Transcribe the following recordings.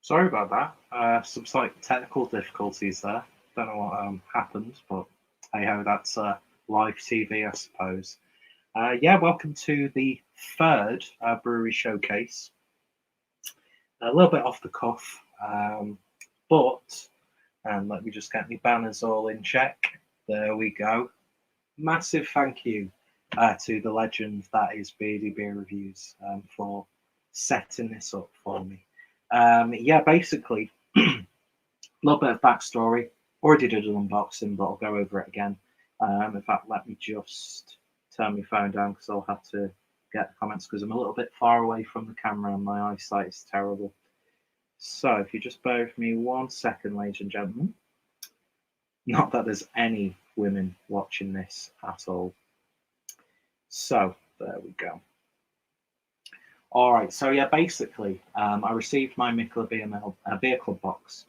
Sorry about that. Some slight technical difficulties there. Don't know what happened, but hey ho, that's live TV, I suppose. Yeah, welcome to the third brewery showcase. A little bit off the cuff, but and let me just get my banners all in check. There we go. Massive thank you to the legend that is Beardy Beer Reviews for setting this up for me. Yeah, basically, a little bit of backstory. Already did an unboxing, but I'll go over it again. In fact, let me just turn my phone down because I'll have to get the comments because I'm a little bit far away from the camera and my eyesight is terrible. So if you just bear with me 1 second, ladies and gentlemen. Not that there's any women watching this at all. So there we go. All right. So yeah, basically, I received my Mikkeller Beer Club box.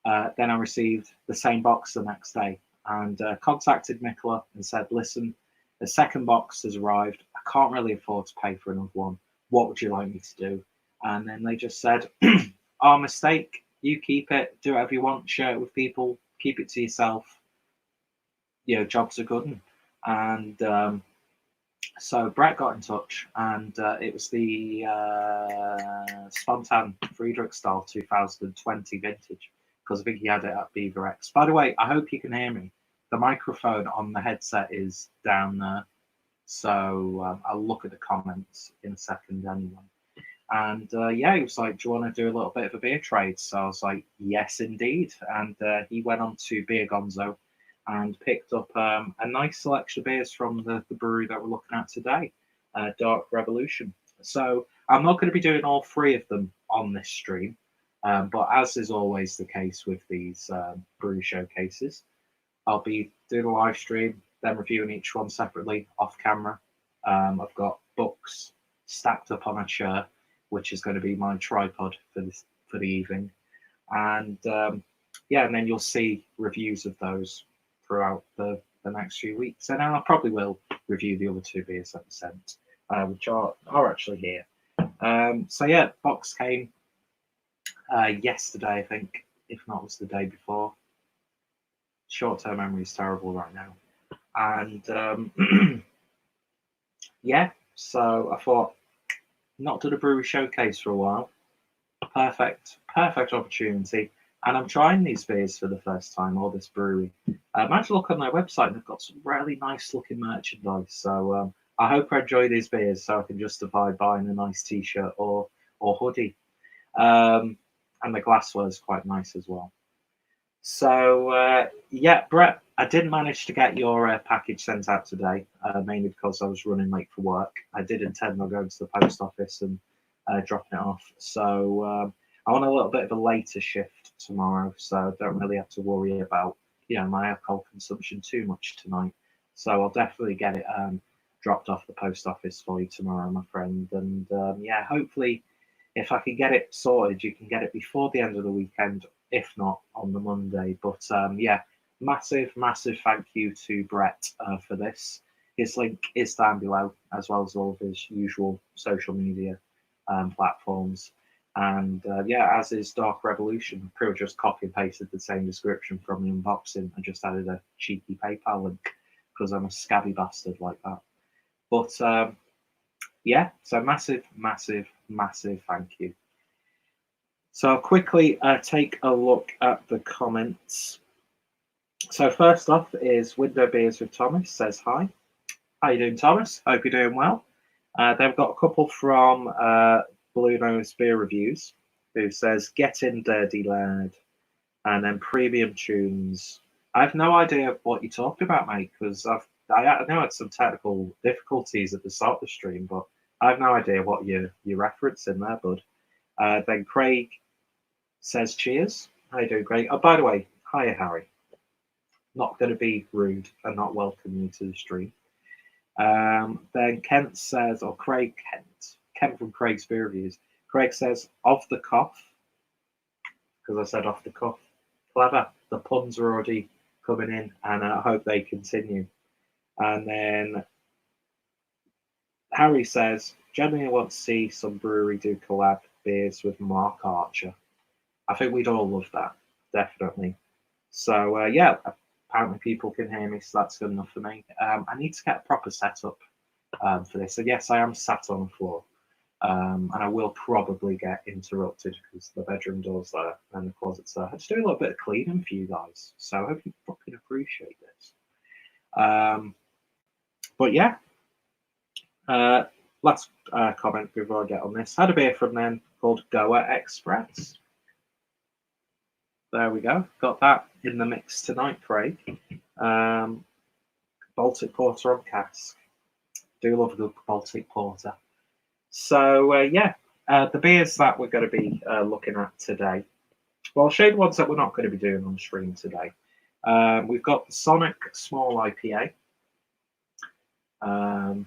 Then I received the same box the next day and contacted Mikkeller and said, "Listen, the second box has arrived. I can't really afford to pay for another one. What would you like me to do?" And then they just said, "Our mistake. You keep it. Do whatever you want. Share it with people. Keep it to yourself. Jobs are good." And so Brett got in touch, and it was the Spontan Friedrich style 2020 vintage because I think he had it at Beaver X. By the way, I hope you can hear me. The microphone on the headset is down there, so I'll look at the comments in a second anyway. And yeah, he was like, "Do you want to do a little bit of a beer trade?" So I was like, "Yes, indeed." And he went on to Beer Gonzo and picked up a nice selection of beers from the brewery that we're looking at today, Dark Revolution. So I'm not going to be doing all three of them on this stream, but as is always the case with these brewery showcases, I'll be doing a live stream, then reviewing each one separately off camera. I've got books stacked up on a chair, which is going to be my tripod for the evening, and yeah, and then you'll see reviews of those throughout the next few weeks. And I probably will review the other two beers that were sent, which are actually here. So yeah, box came yesterday, I think, if not it was the day before. Short-term memory is terrible right now. And yeah, so I thought, not done a brewery showcase for a while. Perfect opportunity. And I'm trying these beers for the first time, or this brewery. I managed to look on their website and they've got some really nice looking merchandise. So I hope I enjoy these beers so I can justify buying a nice t-shirt or hoodie. And the glassware is quite nice as well. So yeah, Brett, I did manage to get your package sent out today, mainly because I was running late for work. I did intend on going to the post office and dropping it off. So I want a little bit of a later shift tomorrow, so I don't really have to worry about my alcohol consumption too much tonight. So I'll definitely get it dropped off the post office for you tomorrow, my friend. And yeah, hopefully, if I can get it sorted, you can get it before the end of the weekend, if not on the Monday. But yeah, massive thank you to Brett for this. His link is down below, as well as all of his usual social media platforms. And yeah, as is Dark Revolution, I pretty just copy and pasted the same description from the unboxing and just added a cheeky PayPal link because I'm a scabby bastard like that. But yeah, so massive thank you. So I'll quickly take a look at the comments. So first off is Window Beers with Thomas says hi. How you doing, Thomas? Hope you're doing well. They've got a couple from Blue Nose Beer Reviews, who says, "Get in, dirty lad," and then Premium Tunes. I have no idea what you talked about, mate, because I know I had some technical difficulties at the start of the stream, but I have no idea what you're referencing there, bud. Then Craig says, "Cheers." How you doing, Craig? Oh, by the way, hiya, Harry. Not going to be rude and not welcome you to the stream. Then Kent says, or Craig Kent from Craig's Beer Reviews. Craig says, "Off the cuff," because I said off the cuff. Clever. The puns are already coming in, and I hope they continue. And then Harry says, "Generally, I want to see some brewery do collab beers with Mark Archer." I think we'd all love that, definitely. So yeah, apparently people can hear me, so that's good enough for me. I need to get a proper setup for this. So yes, I am sat on the floor, and I will probably get interrupted because the bedroom door's there and the closet's there. I just do a little bit of cleaning for you guys, so I hope you fucking appreciate this. But yeah, last comment before I get on this. Had a beer from them called Goa Express. There we go. Got that in the mix tonight, Craig. Baltic Porter on cask. Do love a good Baltic Porter. So yeah, the beers that we're going to be looking at today. Well, I'll show you the ones that we're not going to be doing on stream today. We've got the Sonic Small IPA. And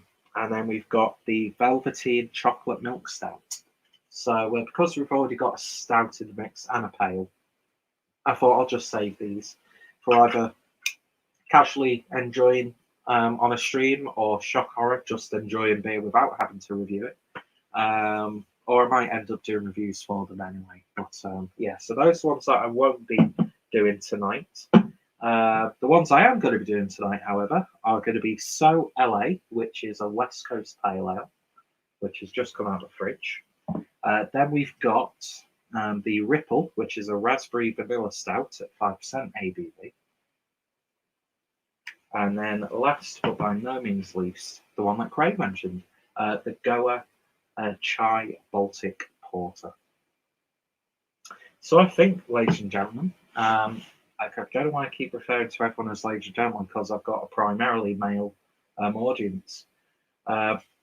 then we've got the Velveteen Chocolate Milk Stout. So because we've already got a stout in the mix and a pale, I thought I'll just save these for either casually enjoying on a stream or shock horror, just enjoying beer without having to review it. Or I might end up doing reviews for them anyway. But yeah, so those ones that I won't be doing tonight. The ones I am going to be doing tonight, however, are going to be So LA, which is a West Coast Pale Ale, which has just come out of the fridge. Then we've got the Ripple, which is a Raspberry Vanilla Stout at 5% ABV. And then last but by no means least, the one that Craig mentioned, the Goa Chai Baltic Porter. So I think, ladies and gentlemen, I don't want to keep referring to everyone as ladies and gentlemen because I've got a primarily male audience.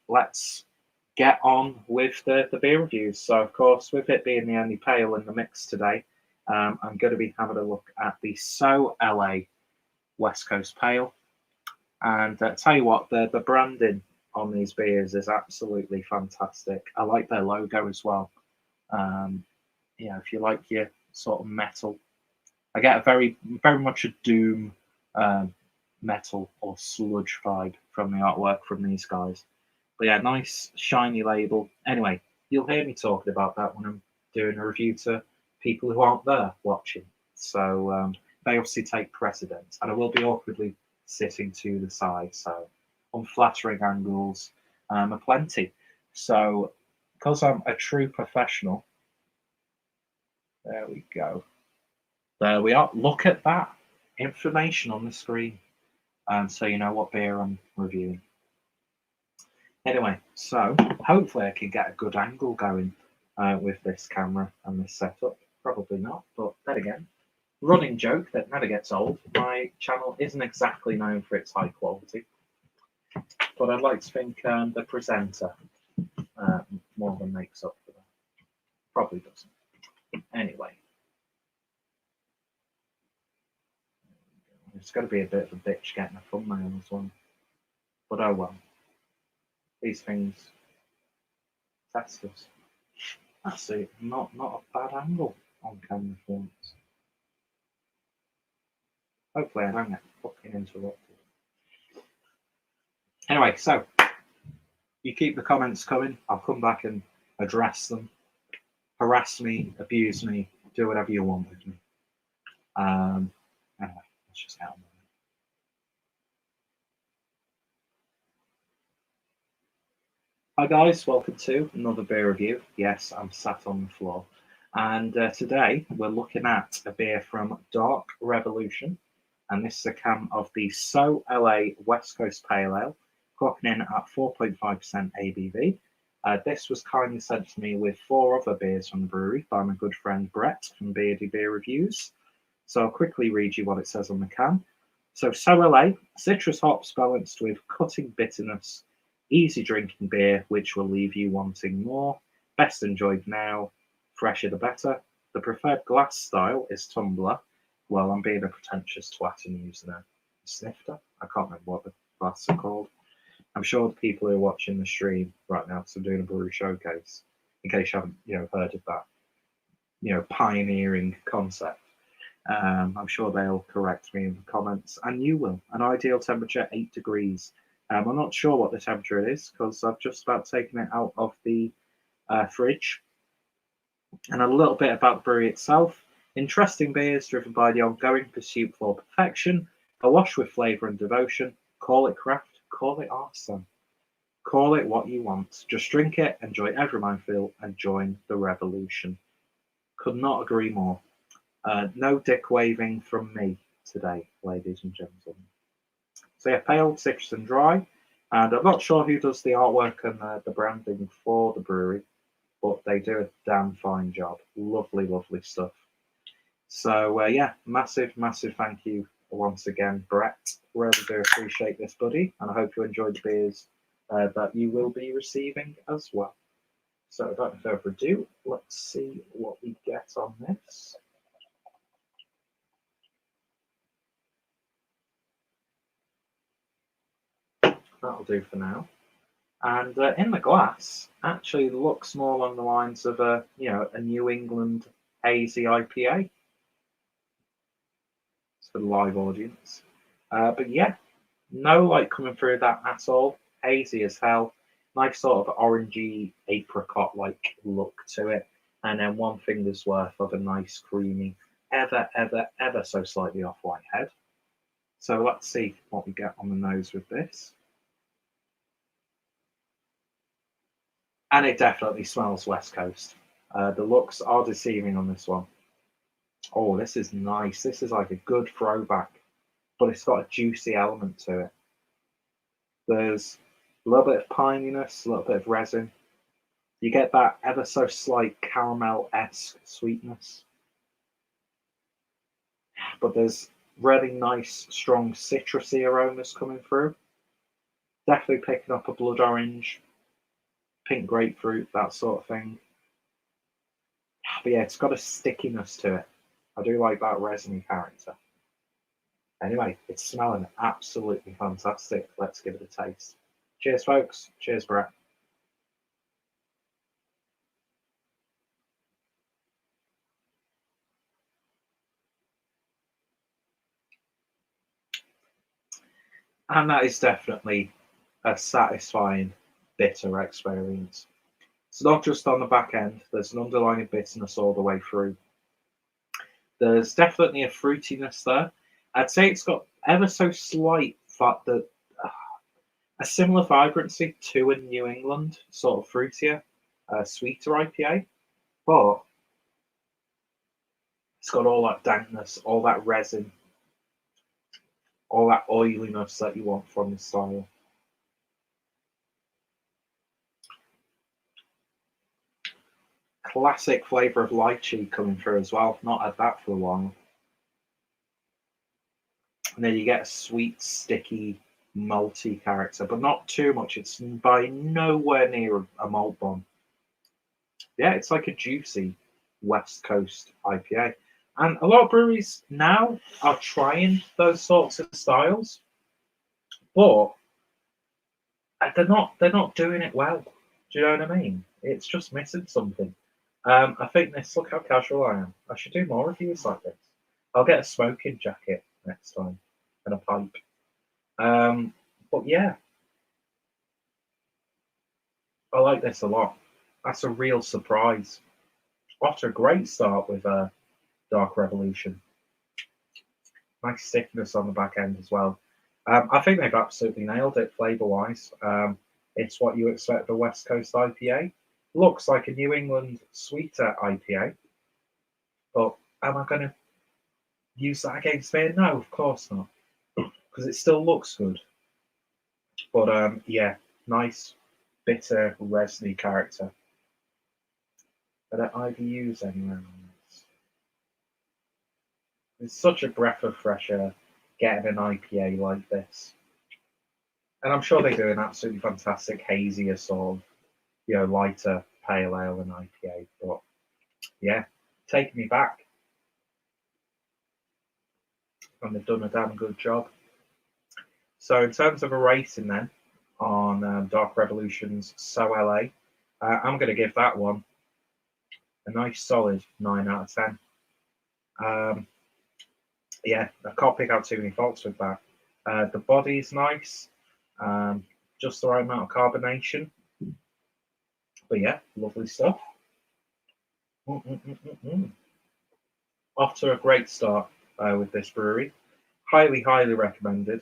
Let's get on with the beer reviews. So, of course, with it being the only pale in the mix today, I'm going to be having a look at the So LA West Coast Pale. And tell you what, the branding on these beers is absolutely fantastic. I like their logo as well. Yeah, if you like your sort of metal, I get a very much a Doom metal or sludge vibe from the artwork from these guys. But yeah, nice shiny label. Anyway, you'll hear me talking about that when I'm doing a review to people who aren't there watching. So they obviously take precedence, and I will be awkwardly sitting to the side, so unflattering angles are plenty. So because I'm a true professional, there we go. There we are. Look at that information on the screen, so you know what beer I'm reviewing. Anyway, so hopefully I can get a good angle going with this camera and this setup. Probably not, but then again, running joke that never gets old. My channel isn't exactly known for its high quality, but I'd like to think the presenter more than makes up for that. Probably doesn't. Anyway. It's got to be a bit of a bitch getting a thumbnail as well. But oh well. These things test us. That's it. Not a bad angle on camera for once. Hopefully I don't get fucking interrupted. Anyway, so you keep the comments coming. I'll come back and address them. Harass me, abuse me, do whatever you want with me. Anyway, let's just get on with it. Hi guys, welcome to another beer review. Yes, I'm sat on the floor. And today we're looking at a beer from Dark Revolution. And this is a can of the So LA West Coast Pale Ale, clocking in at 4.5% ABV. This was kindly sent to me with 4 other beers from the brewery by my good friend Brett from Beardy Beer Reviews. So I'll quickly read you what it says on the can. So LA, citrus hops balanced with cutting bitterness, easy drinking beer which will leave you wanting more. Best enjoyed now, fresher the better. The preferred glass style is tumbler. Well, I'm being a pretentious twat and using a snifter. I can't remember what the glass are called. I'm sure the people who are watching the stream right now, because I'm doing a brewery showcase, in case you haven't heard of that, pioneering concept. I'm sure they'll correct me in the comments, and you will. An ideal temperature, 8 degrees. I'm not sure what the temperature it is because I've just about taken it out of the fridge. And a little bit about the brewery itself. Interesting beers driven by the ongoing pursuit for perfection, awash with flavour and devotion. Call it craft, call it artisan. Call it what you want. Just drink it, enjoy every mouthfeel, and join the revolution. Could not agree more. No dick waving from me today, ladies and gentlemen. So yeah, pale, citrus and dry. And I'm not sure who does the artwork and the branding for the brewery, but they do a damn fine job. Lovely, lovely stuff. So yeah, massive, massive thank you once again, Brett. Really do appreciate this, buddy, and I hope you enjoyed the beers that you will be receiving as well. So without further ado, let's see what we get on this. That'll do for now. And in the glass, actually looks more along the lines of a New England hazy IPA. It's for the live audience. But yeah, no light coming through that at all. Hazy as hell. Nice sort of orangey apricot-like look to it. And then one finger's worth of a nice creamy, ever so slightly off-white head. So let's see what we get on the nose with this. And it definitely smells West Coast. The looks are deceiving on this one. Oh, this is nice. This is like a good throwback, but it's got a juicy element to it. There's a little bit of pininess, a little bit of resin. You get that ever so slight caramel-esque sweetness. But there's really nice, strong citrusy aromas coming through. Definitely picking up a blood orange, pink grapefruit, that sort of thing. But yeah, it's got a stickiness to it. I do like that resiny character. Anyway, it's smelling absolutely fantastic. Let's give it a taste. Cheers, folks. Cheers, Brett. And that is definitely a satisfying bitter experience. It's not just on the back end, there's an underlying bitterness all the way through. There's definitely a fruitiness there. I'd say it's got ever so slight a similar vibrancy to a New England, sort of fruitier, sweeter IPA, but it's got all that dankness, all that resin, all that oiliness that you want from the style. Classic flavour of lychee coming through as well. Not had that for a while. And then you get a sweet, sticky, malty character, but not too much. It's by nowhere near a malt bomb. Yeah, it's like a juicy West Coast IPA. And a lot of breweries now are trying those sorts of styles, but they're not doing it well. Do you know what I mean? It's just missing something. I think this. Look how casual I am. I should do more reviews like this. I'll get a smoking jacket next time and a pipe. But yeah, I like this a lot. That's a real surprise. Off to a great start with Dark Revolution. Nice thickness on the back end as well. I think they've absolutely nailed it flavour wise. It's what you expect of a West Coast IPA. Looks like a New England sweeter IPA. But am I going to use that against beer? No, of course not. Because it still looks good. But yeah, nice, bitter, resiny character. But at IBUs anywhere on this. It's such a breath of fresh air getting an IPA like this. And I'm sure they do an absolutely fantastic hazier sort of, lighter pale ale and IPA. But yeah, taking me back. And they've done a damn good job. So in terms of a rating then on Dark Revolution's So LA, I'm going to give that one a nice solid 9 out of 10. Yeah, I can't pick out too many faults with that. The body's nice, just the right amount of carbonation. But yeah, lovely stuff. Off to a great start with this brewery. Highly recommended.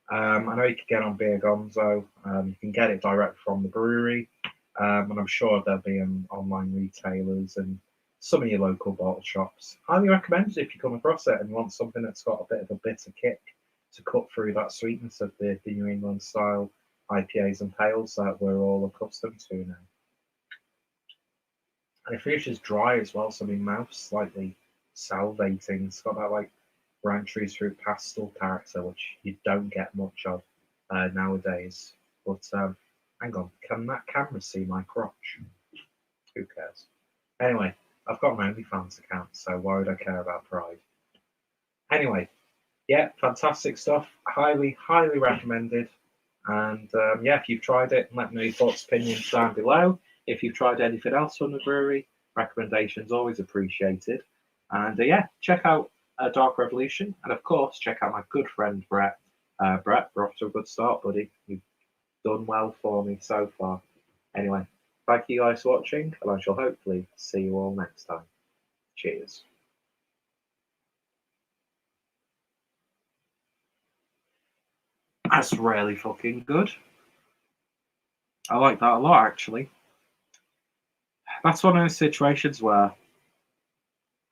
I know you can get on Beer Gonzo. You can get it direct from the brewery, and I'm sure there'll be online retailers and some of your local bottle shops. Highly recommended if you come across it and you want something that's got a bit of a bitter kick to cut through that sweetness of the New England style IPAs and pales that we're all accustomed to now. And it finishes dry as well, so my mouth's slightly salivating. It's got that like branch trees fruit pastel character, which you don't get much of nowadays. But hang on, can that camera see my crotch? Who cares? Anyway, I've got an OnlyFans account, so why would I care about pride? Anyway, yeah, fantastic stuff. Highly recommended. And yeah, if you've tried it, let me know your thoughts, opinions down below. If you've tried anything else from the brewery, recommendations always appreciated. And yeah, check out Dark Revolution, and of course, check out my good friend Brett. Brett, we're off to a good start, buddy. You've done well for me so far. Anyway, thank you guys for watching, and I shall hopefully see you all next time. Cheers. That's really fucking good. I like that a lot, actually. That's one of those situations where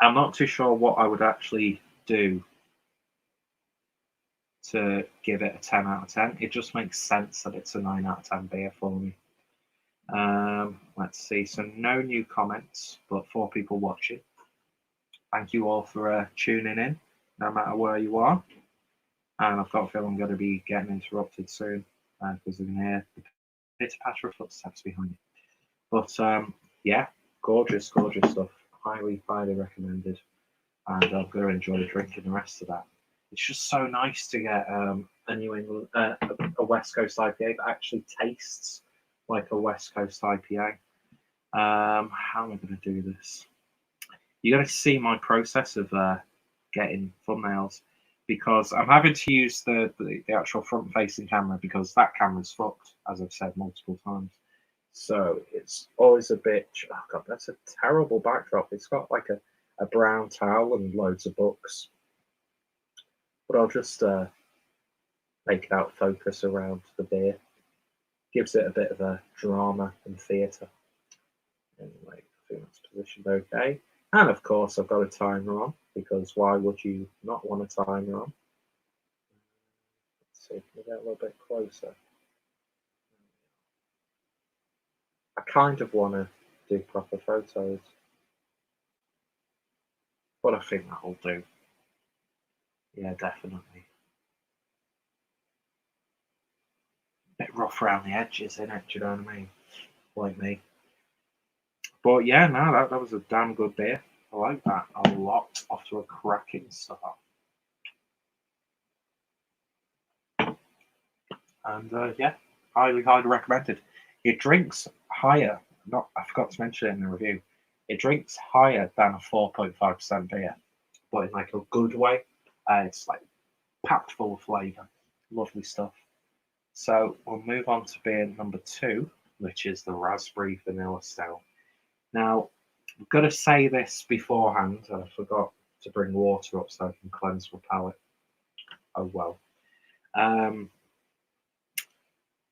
I'm not too sure what I would actually do to give it a 10 out of 10. It just makes sense that it's a 9 out of 10 beer for me. Let's see. So no new comments, but 4 people watching. Thank you all for tuning in, no matter where you are. And I've got a feeling I'm going to be getting interrupted soon because I'm going to hear the pitter-patter of footsteps behind me. But yeah, gorgeous stuff. Highly recommended. And I'm going to enjoy drinking the rest of that. It's just so nice to get a New England, a West Coast IPA that actually tastes like a West Coast IPA. How am I going to do this? You're going to see my process of getting thumbnails because I'm having to use the actual front-facing camera because that camera's fucked, as I've said multiple times. So it's always a bit. Oh god, that's a terrible backdrop. It's got like a brown towel and loads of books. But I'll just make it out focus around the beer. Gives it a bit of a drama and theatre. Anyway, I think that's positioned okay. And of course, I've got a timer on because why would you not want a timer on? Let's see if we get a little bit closer. I kind of want to do proper photos, but I think that'll do. Yeah, definitely. Bit rough around the edges, isn't it? Do you know what I mean? Like me. But yeah, no, that was a damn good beer. I like that a lot. Off to a cracking start. And yeah, highly recommended. It drinks higher. Not, I forgot to mention it in the review. It drinks higher than a 4.5% beer, but in like a good way. It's like packed full of flavour. Lovely stuff. So we'll move on to beer number 2, which is the Raspberry Vanilla Stout. Now, I've got to say this beforehand. I forgot to bring water up so I can cleanse my palate. Oh well.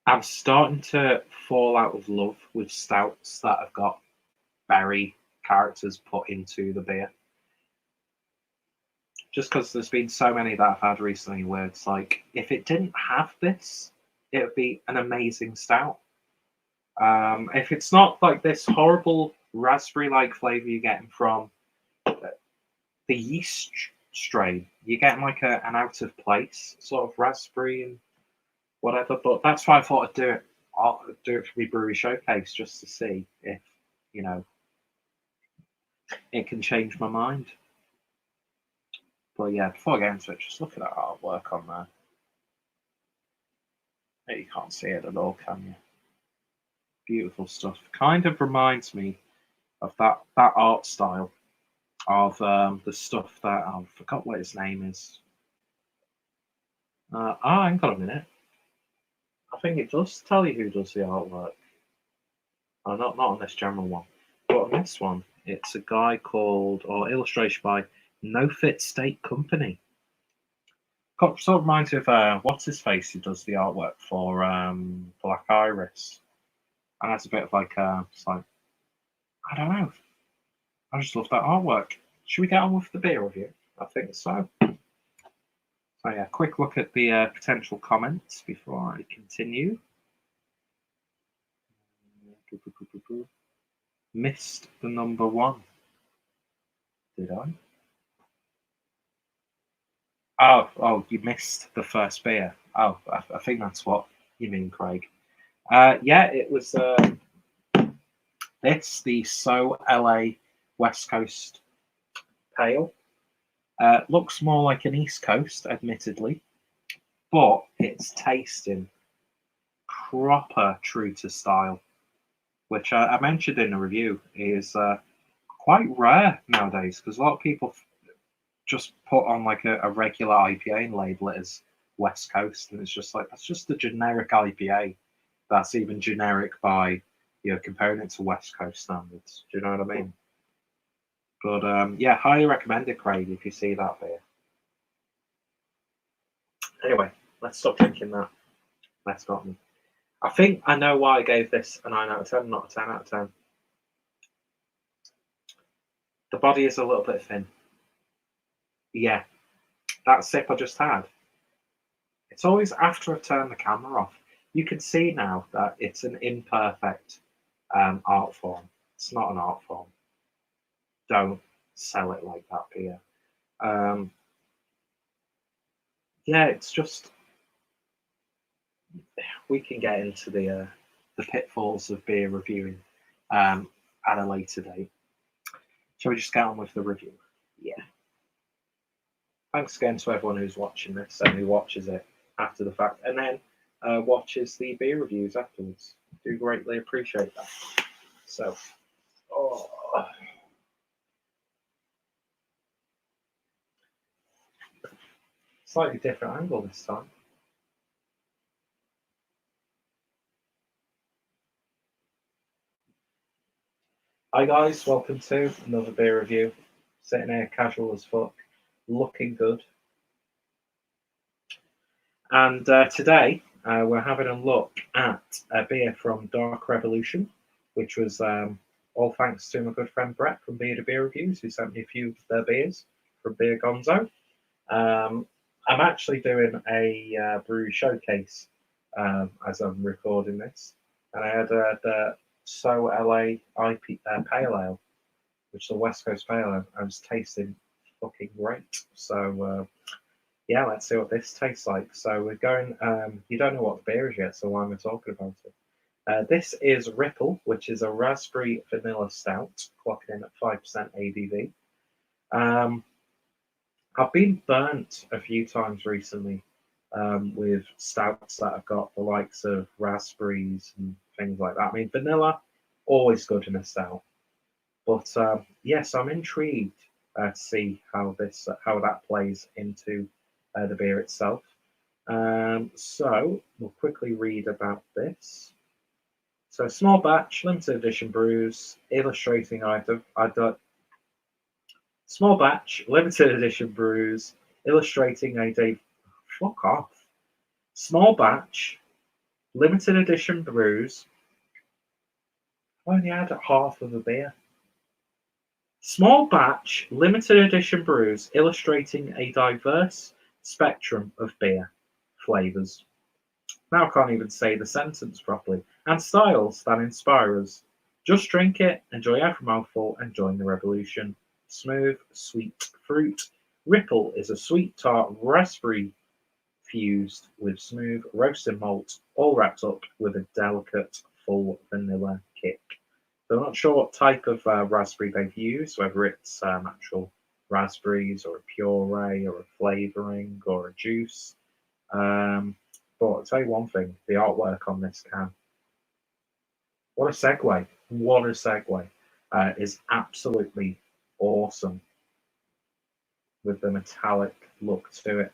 I'm starting to fall out of love with stouts that have got berry characters put into the beer. Just because there's been so many that I've had recently where it's like, if it didn't have this, it would be an amazing stout. If it's not like this horrible raspberry-like flavor you're getting from the yeast strain, you're getting like an out-of-place sort of raspberry and whatever. But that's why I thought I'd do it. I'll do it for my brewery showcase just to see if it can change my mind. But yeah, before I get into it, just look at that artwork on there. You can't see it at all, can you? Beautiful stuff. Kind of reminds me of that art style of the stuff that I forgot what his name is. Hang on a minute. I think it does tell you who does the artwork. Not on this general one, but on this one, It's a guy called, or illustration by No Fit State Company. Sort of reminds me of what's his face who does the artwork for Black Iris, and that's a bit of like it's like, I don't know. I just love that artwork. Should we get on with the beer review? I think so. So yeah, quick look at the potential comments before I continue. Missed the number one. Did I? Oh, you missed the first beer. Oh, I think that's what you mean, Craig. Yeah, it was the So LA West Coast Pale. Looks more like an East Coast, admittedly, but it's tasting proper true to style, which I mentioned in the review is quite rare nowadays because a lot of people just put on like a regular IPA and label it as West Coast, and it's just like that's just a generic IPA that's even generic by comparing it to West Coast standards. Do you know what I mean? But yeah, highly recommend it, Craig, if you see that beer. Anyway, let's stop drinking that. Let's not. I think I know why I gave this a 9 out of 10, not a 10 out of 10. The body is a little bit thin. Yeah, that sip I just had. It's always after I've turned the camera off. You can see now that it's an imperfect art form. It's not an art form. Don't sell it like that beer. Yeah, it's just we can get into the pitfalls of beer reviewing at a later date. Shall we just get on with the review? Yeah. Thanks again to everyone who's watching this and who watches it after the fact, and then watches the beer reviews afterwards. Do greatly appreciate that. So, slightly different angle this time. Hi guys, welcome to another beer review. Sitting here casual as fuck, looking good. And today we're having a look at a beer from Dark Revolution, which was all thanks to my good friend Brett from Beardy Beer Reviews, who sent me a few of their beers from Beer Gonzo. I'm actually doing a brewery showcase as I'm recording this, and I had the So LA Pale Ale, which is a West Coast Pale Ale. I was tasting fucking great. So yeah, let's see what this tastes like. So we're going. You don't know what the beer is yet, so why am I talking about it? This is Ripple, which is a raspberry vanilla stout, clocking in at 5% ABV. I've been burnt a few times recently with stouts that have got the likes of raspberries and things like that. I mean, vanilla, always good in a stout. But yes, I'm intrigued to see how that plays into the beer itself. So we'll quickly read about this. So small batch, limited edition brews, illustrating item. Small batch, limited edition brews, illustrating a day. Fuck off. Small batch, limited edition brews. I only had half of a beer. Small batch, limited edition brews, illustrating a diverse spectrum of beer flavors. Now I can't even say the sentence properly. And styles that inspire us. Just drink it, enjoy every mouthful, and join the revolution. Smooth, sweet fruit. Ripple is a sweet tart raspberry fused with smooth roasted malt, all wrapped up with a delicate full vanilla kick. So I'm not sure what type of raspberry they've used, whether it's actual raspberries or a puree or a flavouring or a juice. But I'll tell you one thing, the artwork on this can. What a segue. What a segue. Is absolutely awesome with the metallic look to it.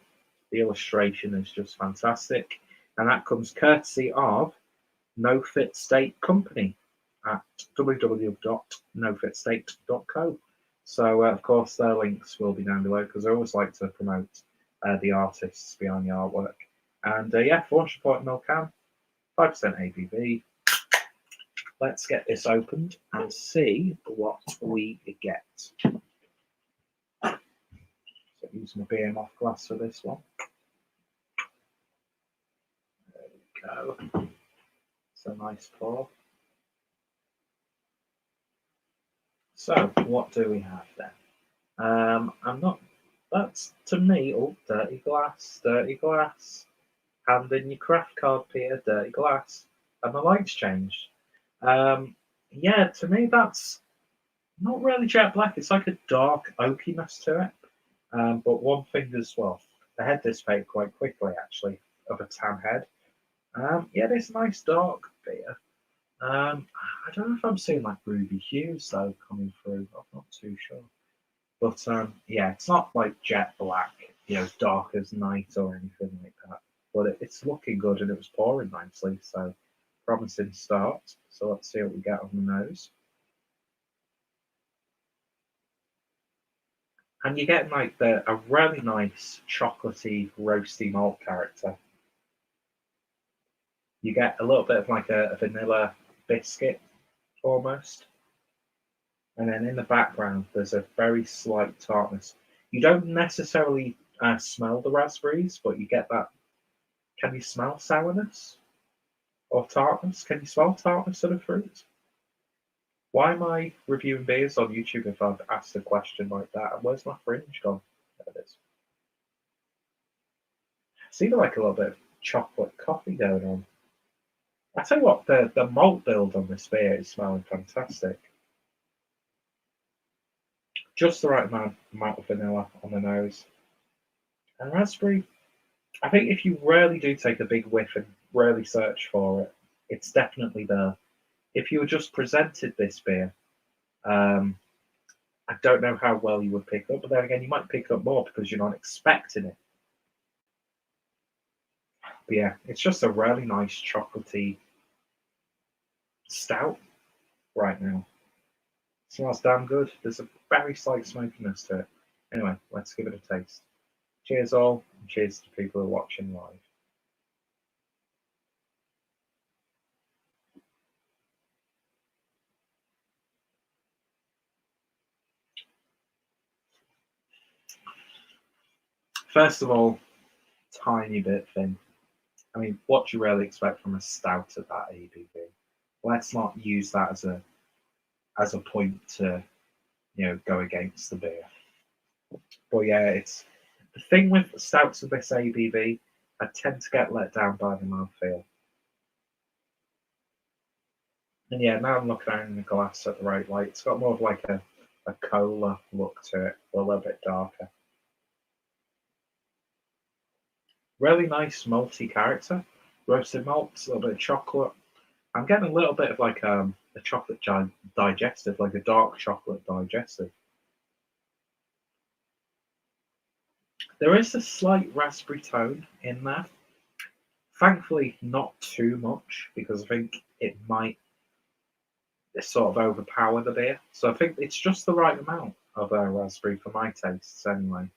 The illustration is just fantastic. And that comes courtesy of No Fit State Company. at www.nofitsteak.co. So, of course, their links will be down below because I always like to promote the artists behind the artwork. And yeah, 440 ml can, 5% ABV. Let's get this opened and see what we get. So, use my beer off glass for this one. There we go. It's a nice pour. So, what do we have then? That's to me, oh, dirty glass. Hand in your craft card, Peter, dirty glass. And the lights changed. Yeah, to me, that's not really jet black. It's like a dark oakiness to it. But one thing as well, the head dissipated quite quickly, actually, of a tan head. Yeah, this nice dark beer. I don't know if I'm seeing like ruby hues though coming through. I'm not too sure. But yeah, it's not like jet black, dark as night or anything like that. But it's looking good and it was pouring nicely, so promising start. So let's see what we get on the nose. And you're getting like a really nice chocolatey, roasty malt character. You get a little bit of like a vanilla biscuit almost. And then in the background, there's a very slight tartness. You don't necessarily smell the raspberries, but you get that. Can you smell sourness or tartness? Can you smell tartness of the fruit? Why am I reviewing beers on YouTube if I've asked a question like that? And where's my fringe gone? There it is. It's either like a little bit of chocolate coffee going on. I tell you what, the malt build on this beer is smelling fantastic. Just the right amount of vanilla on the nose. And raspberry, I think if you really do take a big whiff and really search for it, it's definitely there. If you were just presented this beer, I don't know how well you would pick up, but then again, you might pick up more because you're not expecting it. But yeah, it's just a really nice chocolatey stout right now. It smells damn good. There's a very slight smokiness to it. Anyway, let's give it a taste. Cheers all, and cheers to people who are watching live. First of all, tiny bit thin. I mean, what do you really expect from a stout at that ABV? Let's not use that as a point to go against the beer. But yeah, it's the thing with stouts of this ABV. I tend to get let down by the mouthfeel. And yeah, now I'm looking at it in the glass at the right light. It's got more of like a cola look to it, a little bit darker. Really nice malty character. Roasted malts, a little bit of chocolate. I'm getting a little bit of like a chocolate digestive, like a dark chocolate digestive. There is a slight raspberry tone in there. Thankfully, not too much because I think it might sort of overpower the beer. So I think it's just the right amount of raspberry for my tastes anyway.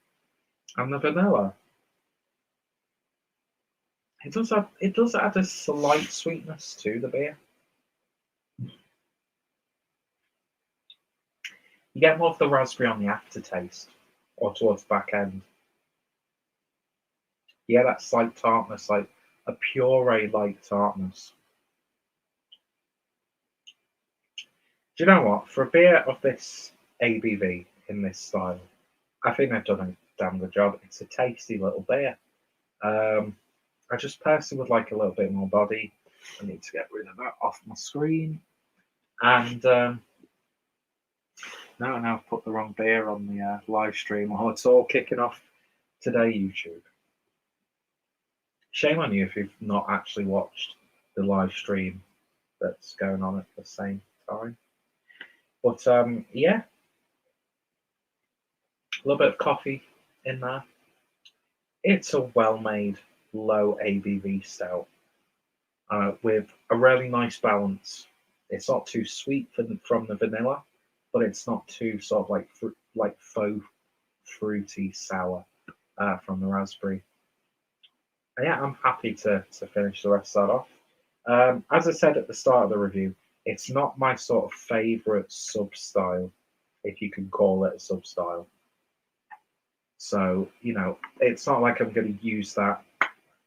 And the vanilla, it does add a slight sweetness to the beer. You get more of the raspberry on the aftertaste or towards the back end. Yeah, that slight tartness, like a puree-like tartness. Do you know what? For a beer of this ABV in this style, I think they've done a damn good job. It's a tasty little beer. I just personally would like a little bit more body. I need to get rid of that off my screen. And now I've put the wrong beer on the live stream while it's all kicking off today, YouTube. Shame on you if you've not actually watched the live stream that's going on at the same time. But yeah, a little bit of coffee in there. It's a well-made, low ABV stout with a really nice balance It's not too sweet from the vanilla, but it's not too sort of like faux fruity sour from the raspberry. And yeah, I'm happy to finish the rest of that off. As I said at the start of the review, it's not my sort of favourite sub-style, if you can call it a sub-style. So, you know, it's not like I'm going to use that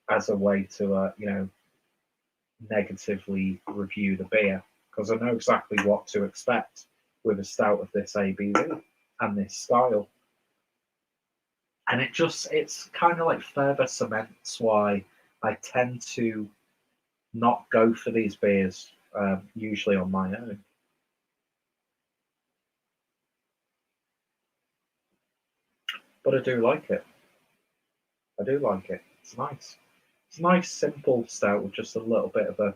as a way to, you know, negatively review the beer, because I know exactly what to expect with a stout of this ABV and this style. And it's kind of like further cements why I tend to not go for these beers usually on my own. But I do like it. I do like it. It's nice. It's a nice, simple stout with just a little bit of a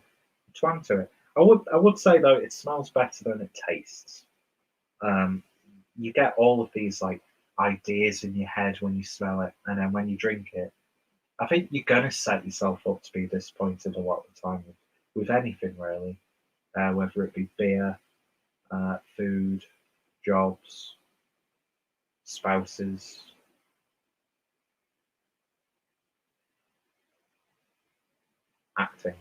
twang to it. I would say though, it smells better than it tastes. Um, you get all of these like ideas in your head when you smell it, and then when you drink it, I think you're gonna set yourself up to be disappointed a lot of the time with anything really, whether it be beer, food, jobs, spouses. Acting.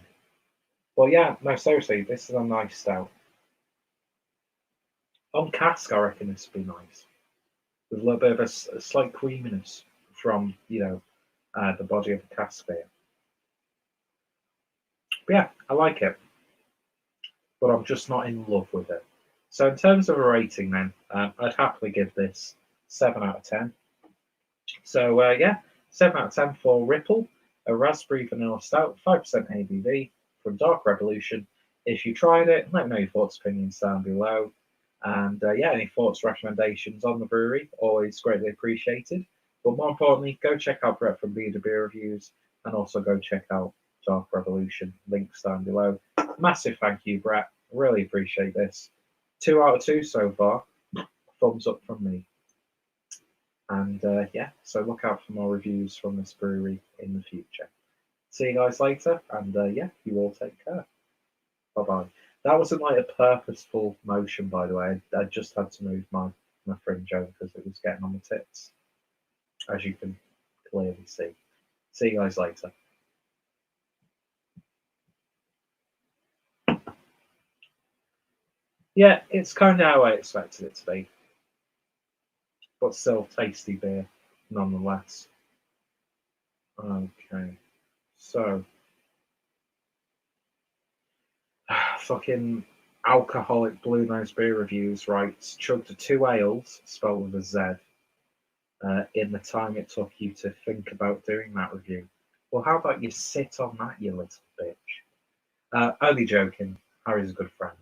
Well, yeah, no, seriously, this is a nice stout. On cask, I reckon this would be nice. With a little bit of a slight creaminess from, you know, the body of the cask beer. But yeah, I like it, but I'm just not in love with it. So in terms of a rating, then, I'd happily give this 7 out of 10. So yeah, 7 out of 10 for Ripple, a raspberry vanilla stout, 5% ABV from Dark Revolution. If you tried it, let me know your thoughts, opinions down below. And yeah, any thoughts, recommendations on the brewery, always greatly appreciated. But more importantly, go check out Brett from Beardy Beer Reviews, and also go check out Dark Revolution, links down below. Massive thank you, Brett. Really appreciate this. 2 out of 2 so far. Thumbs up from me. And yeah, so look out for more reviews from this brewery in the future. See you guys later, and yeah, you all take care. Bye bye. That wasn't like a purposeful motion, by the way. I just had to move my fringe over because it was getting on the tits, as you can clearly see. See you guys later. Yeah, it's kind of how I expected it to be, but still tasty beer nonetheless. Okay, so fucking alcoholic blue nose beer reviews writes chugged 2 ales spelled with a Z in the time it took you to think about doing that review. Well, how about you sit on that, you little bitch? Only joking. Harry's a good friend,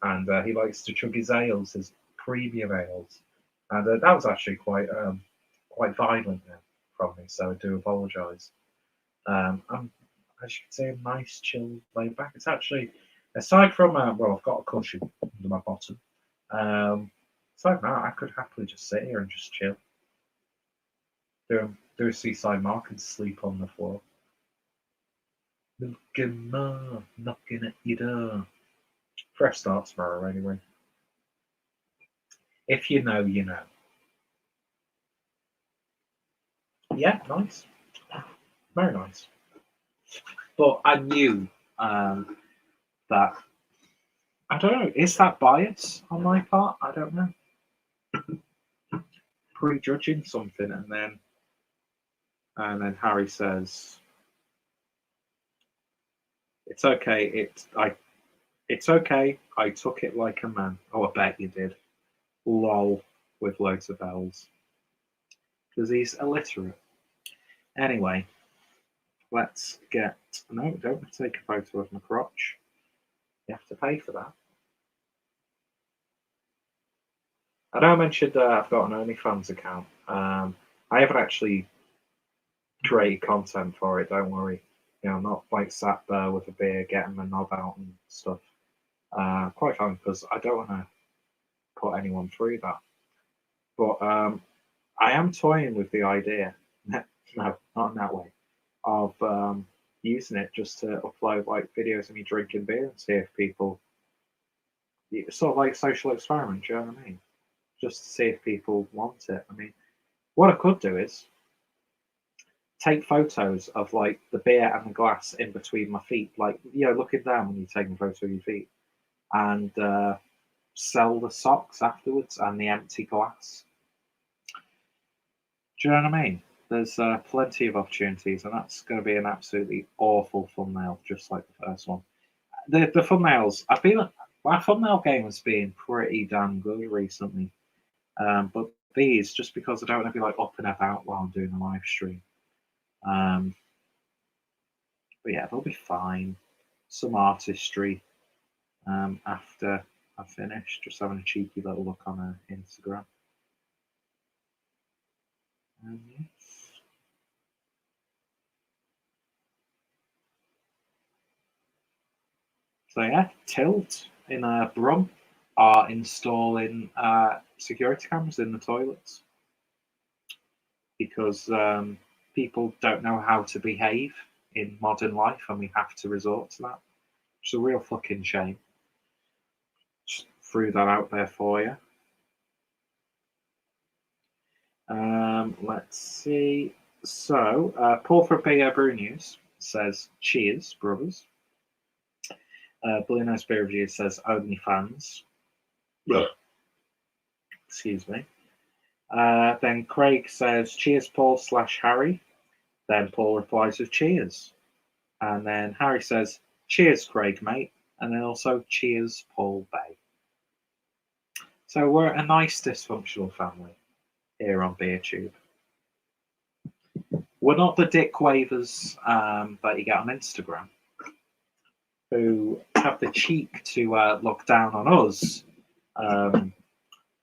and he likes to chug his ales, his premium ales, and that was actually quite violent there from me. So I do apologise. I'm, as you can see, a nice, chill, laid back. It's actually, aside from well, I've got a cushion under my bottom. Aside from that, I could happily just sit here and just chill, do a seaside mark and sleep on the floor. Looking more, knocking at your door. Fresh start tomorrow, anyway. If you know, you know. Yeah, nice. Very nice. But I knew that. I don't know. Is that bias on my part? I don't know. Prejudging something, and then Harry says, "It's okay. It's okay. I took it like a man." Oh, I bet you did. Lol, with loads of L's, because he's illiterate. Anyway, let's get. No, don't take a photo of my crotch. You have to pay for that. I know I mentioned I've got an OnlyFans account. I haven't actually created content for it. Don't worry. You know, I'm not like sat there with a beer, getting my knob out and stuff. Quite fun because I don't want to put anyone through that. But I am toying with the idea. No, not in that way. Of using it just to upload like videos of me drinking beer and see if people It's sort of like a social experiment, do you know what I mean? Just to see if people want it. I mean, what I could do is take photos of like the beer and the glass in between my feet, like looking down when you're taking a photo of your feet, and sell the socks afterwards and the empty glass. Do you know what I mean? There's plenty of opportunities, and that's going to be an absolutely awful thumbnail, just like the first one. The thumbnails, I feel my thumbnail game has been pretty damn good recently, but these, just because I don't want to be like up and about while I'm doing a live stream. But yeah, they'll be fine. Some artistry after I finish, just having a cheeky little look on Instagram. Yes. So yeah, Tilt in Brum are installing security cameras in the toilets because people don't know how to behave in modern life, and we have to resort to that. It's a real fucking shame. Just threw that out there for you. Let's see. So, Paul from Brewery News says, "Cheers, brothers." Blue Nose Beer Reviews says, "OnlyFans." Excuse me. Then Craig says, "Cheers, Paul / Harry." Then Paul replies with "Cheers." And then Harry says, "Cheers, Craig, mate." And then also, "Cheers, Paul Bay." So we're a nice dysfunctional family here on BeerTube. We're not the dick wavers that you get on Instagram, who have the cheek to look down on us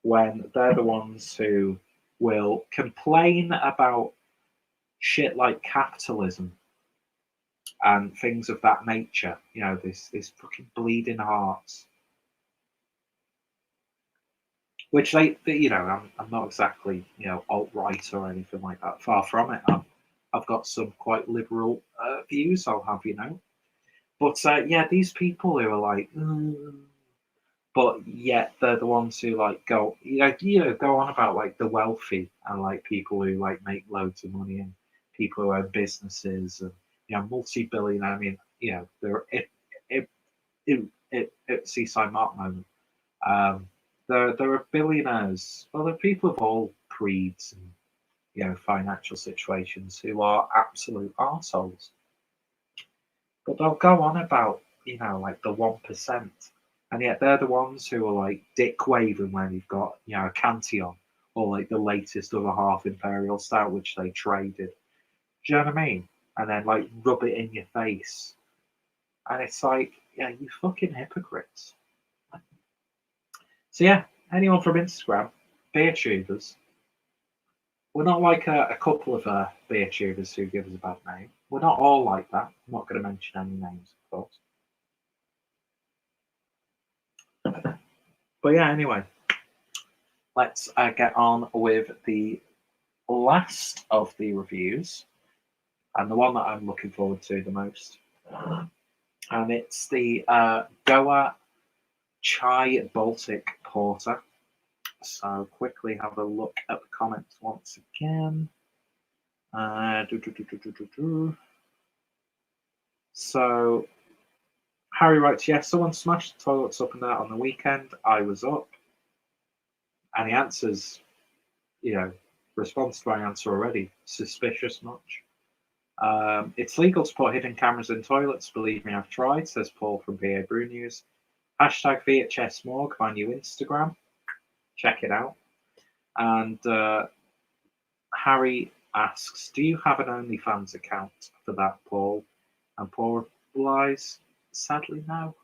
when they're the ones who will complain about shit like capitalism and things of that nature. This fucking bleeding hearts. Which I'm not exactly, alt-right or anything like that. Far from it. I've got some quite liberal views, I'll have you know. But yeah, these people who are like, but yet they're the ones who like go on about like the wealthy and like people who like make loads of money and people who own businesses and multi-billionaire. I mean, they're Seaside Mark moment. There are billionaires. Well, there are people of all creeds and financial situations who are absolute arseholes. But they'll go on about like the 1%, and yet they're the ones who are like dick waving when you've got a Cantillon or like the latest other half imperial stout which they traded. Do you know what I mean? And then like rub it in your face, and it's like, yeah, you fucking hypocrites. So yeah, anyone from Instagram, beer tubers. We're not like a couple of beer tubers who give us a bad name. We're not all like that. I'm not going to mention any names, of course. But yeah, anyway, let's get on with the last of the reviews, and the one that I'm looking forward to the most. And it's the Goa Chai Baltic Porter. So quickly have a look at the comments once again. So Harry writes, "Yes, someone smashed the toilets up and down on the weekend. I was up." And he answers, responds to my answer already. Suspicious much. It's legal to put hidden cameras in toilets. Believe me, I've tried, says Paul from Beardy Beer Reviews. Hashtag VHS Morgue, my new Instagram. Check it out. And Harry asks, "Do you have an OnlyFans account for that, Paul?" And Paul replies, "Sadly, no."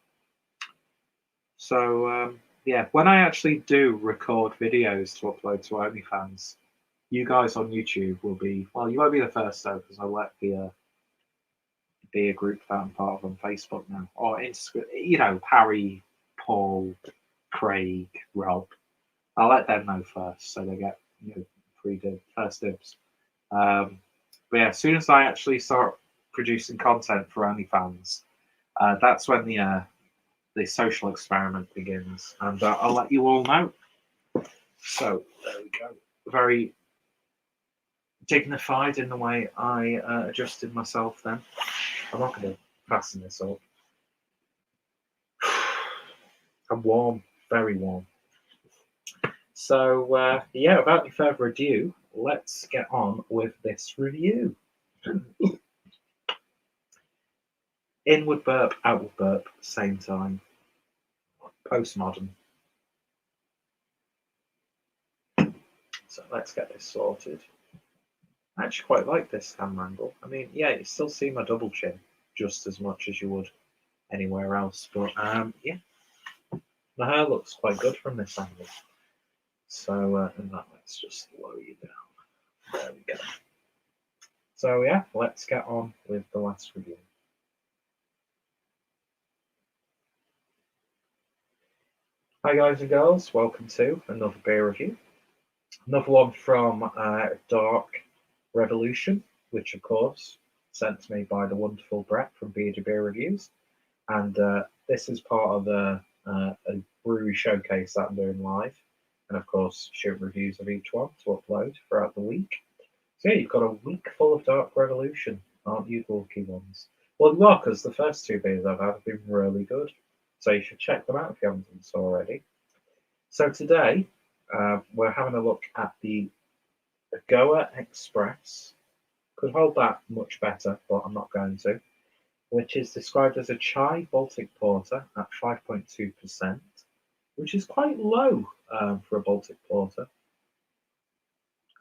So, yeah, when I actually do record videos to upload to OnlyFans, you guys on YouTube will be, well, you won't be the first though, because I let the beer group that I'm part of on Facebook now, or Instagram, Harry, Paul, Craig, Rob. I'll let them know first, so they get first dibs. But yeah, as soon as I actually start producing content for OnlyFans, that's when the the social experiment begins, and I'll let you all know. So there we go. Very dignified in the way I adjusted myself then. I'm not going to fasten this up. I'm warm, very warm. So, yeah, without any further ado, let's get on with this review. Inward burp, outward burp, same time. Postmodern. So let's get this sorted. I actually quite like this camera angle. I mean, yeah, you still see my double chin just as much as you would anywhere else. But yeah, my hair looks quite good from this angle. So, and that, let's just lower you down. There we go. So yeah, let's get on with the last review. Hi guys and girls, welcome to another beer review. Another one from Dark Revolution, which of course sent to me by the wonderful Brett from Beardy Beer Reviews. And this is part of a brewery showcase that I'm doing live. And of course, shoot reviews of each one to upload throughout the week. So yeah, you've got a week full of Dark Revolution, aren't you, bulky ones? Well, you are, because the first two beers I've had have been really good. So you should check them out if you haven't done so already. So today, we're having a look at the Goa Express. Could hold that much better, but I'm not going to. Which is described as a chai Baltic porter at 5.2%, which is quite low for a Baltic porter.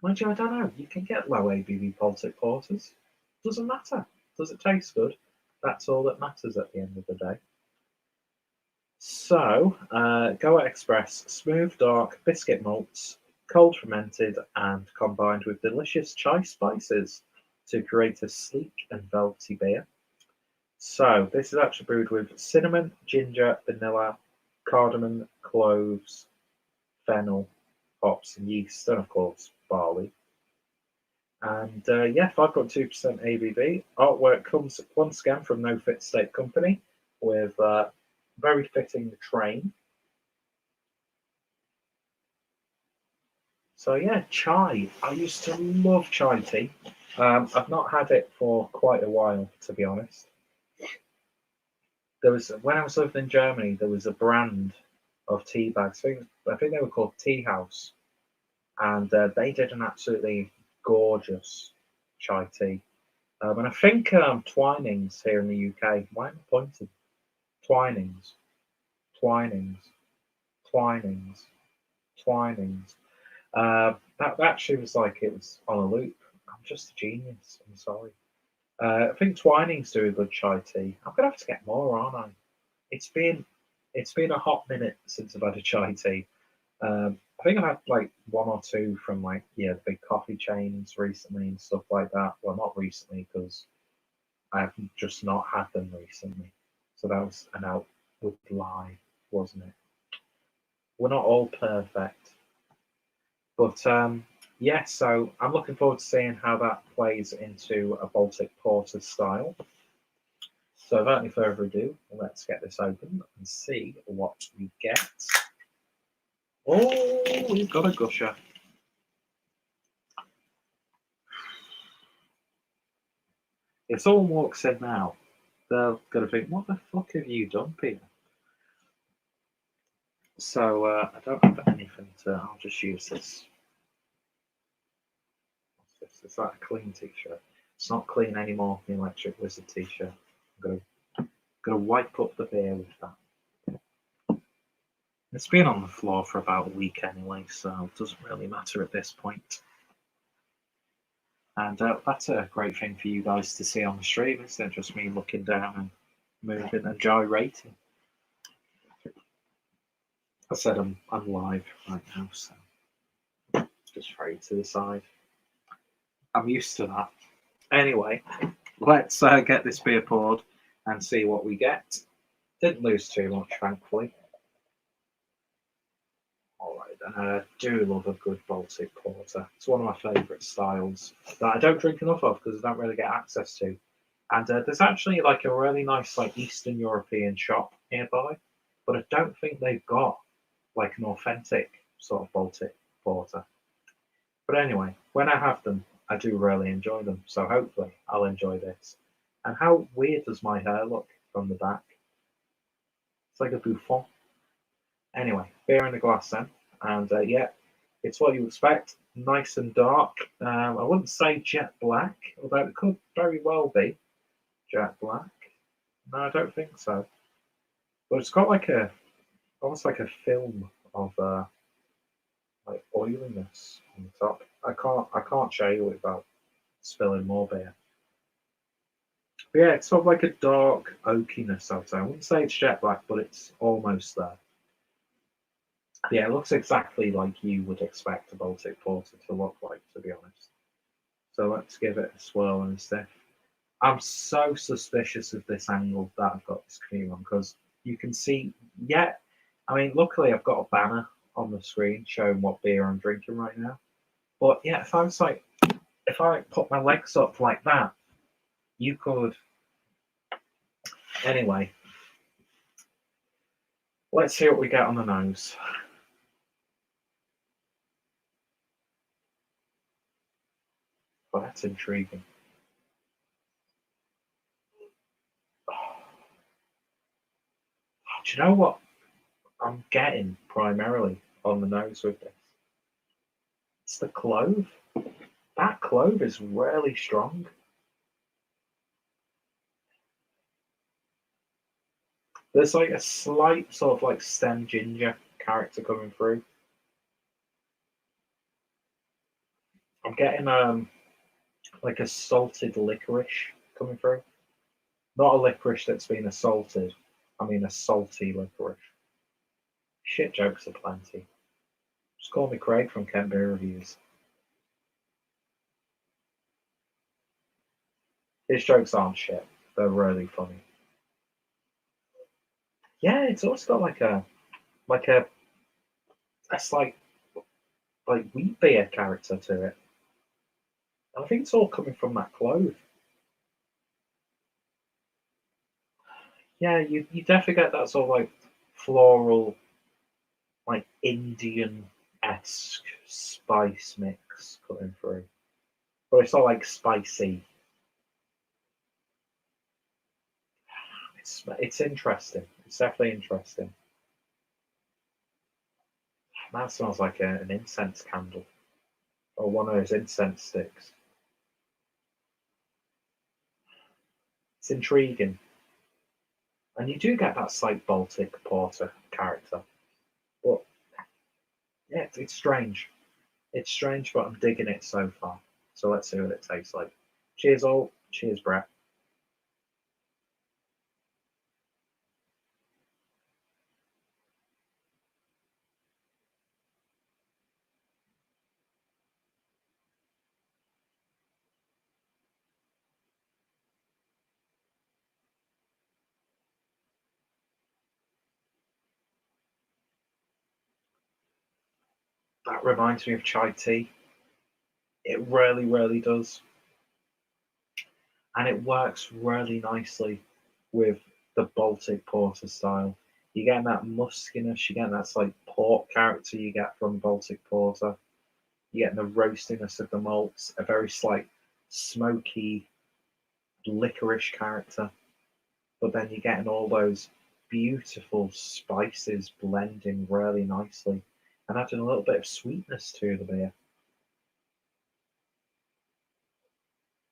Mind you, I don't know. You can get low ABV Baltic porters. Doesn't matter. Does it taste good? That's all that matters at the end of the day. So, Goa Express, smooth, dark biscuit malts, cold fermented and combined with delicious chai spices to create a sleek and velvety beer. So, this is actually brewed with cinnamon, ginger, vanilla, cardamom, cloves, fennel, hops, and yeast, and of course, barley. And yeah, 5.2% ABV. Artwork comes once again from No Fit State Company with very fitting train. So yeah, chai. I used to love chai tea. I've not had it for quite a while, to be honest. There was, when I was living in Germany, there was a brand of tea bags. I think they were called Tea House, and they did an absolutely gorgeous chai tea. And I think Twinings here in the UK. Why am I pointing? Twinings, Twinings, Twinings, Twinings. That actually was like it was on a loop. I'm just a genius. I'm sorry. I think Twinings do a good chai tea. I'm gonna have to get more, aren't I? It's been a hot minute since I've had a chai tea. I think I've had like one or two from like the big coffee chains recently and stuff like that. Well, not recently because I have just not had them recently. So that was an outward lie, wasn't it? We're not all perfect, but yeah. So I'm looking forward to seeing how that plays into a Baltic Porter style. So without any further ado, let's get this open and see what we get. Oh, we've got a gusher. If someone walks in now, they're going to think, what the fuck have you done, Peter? So I don't have anything to, I'll just use this. What's this? Is that a clean t-shirt? It's not clean anymore, the Electric Wizard t-shirt. I'm going to wipe up the beer with that. It's been on the floor for about a week anyway, so it doesn't really matter at this point. And that's a great thing for you guys to see on the stream, isn't it? Just me looking down and moving and gyrating. I said I'm live right now, so just throw it to the side. I'm used to that. Anyway, let's get this beer poured and see what we get. Didn't lose too much, thankfully. Alright, and I do love a good Baltic porter. It's one of my favourite styles that I don't drink enough of because I don't really get access to. And there's actually like a really nice like Eastern European shop nearby but I don't think they've got like an authentic sort of Baltic porter. But anyway, when I have them, I do really enjoy them. So hopefully I'll enjoy this. And how weird does my hair look from the back? It's like a bouffant. Anyway, beer in the glass then. And yeah, it's what you expect. Nice and dark. I wouldn't say jet black, although it could very well be jet black. No, I don't think so. But it's got like a almost like a film of like oiliness on the top. I can't show you without spilling more beer. But yeah, it's sort of like a dark oakiness, I would say. I wouldn't say it's jet black, but it's almost there. Yeah, it looks exactly like you would expect a Baltic Porter to look like, to be honest. So let's give it a swirl and a sniff. I'm so suspicious of this angle that I've got this cream on because you can see, yeah, I mean, luckily I've got a banner on the screen showing what beer I'm drinking right now. But yeah, if I put my legs up like that, you could. Anyway, let's see what we get on the nose. Well, that's intriguing. Do you know what I'm getting primarily on the nose with this? It's the clove. That clove is really strong. There's like a slight sort of like stem ginger character coming through. I'm getting like a salted licorice coming through. Not a licorice that's been assaulted. I mean a salty licorice. Shit jokes aplenty. Just call me Craig from Kent Beer Reviews. His jokes aren't shit. They're really funny. Yeah, it's also got like a slight like wheat beer character to it. I think it's all coming from that clove. Yeah, you definitely get that sort of like floral, like Indian esque spice mix coming through. But it's not like spicy. It's interesting. It's definitely interesting. That smells like an incense candle or one of those incense sticks. It's intriguing. And you do get that slight Baltic Porter character. But yeah, it's strange. It's strange, but I'm digging it so far. So let's see what it tastes like. Cheers, all. Cheers, Brett. That reminds me of chai tea. It really, really does. And it works really nicely with the Baltic Porter style. You get that muskiness, you get that slight port character you get from Baltic Porter. You get the roastiness of the malts, a very slight smoky licorice character. But then you're getting all those beautiful spices blending really nicely and adding a little bit of sweetness to the beer.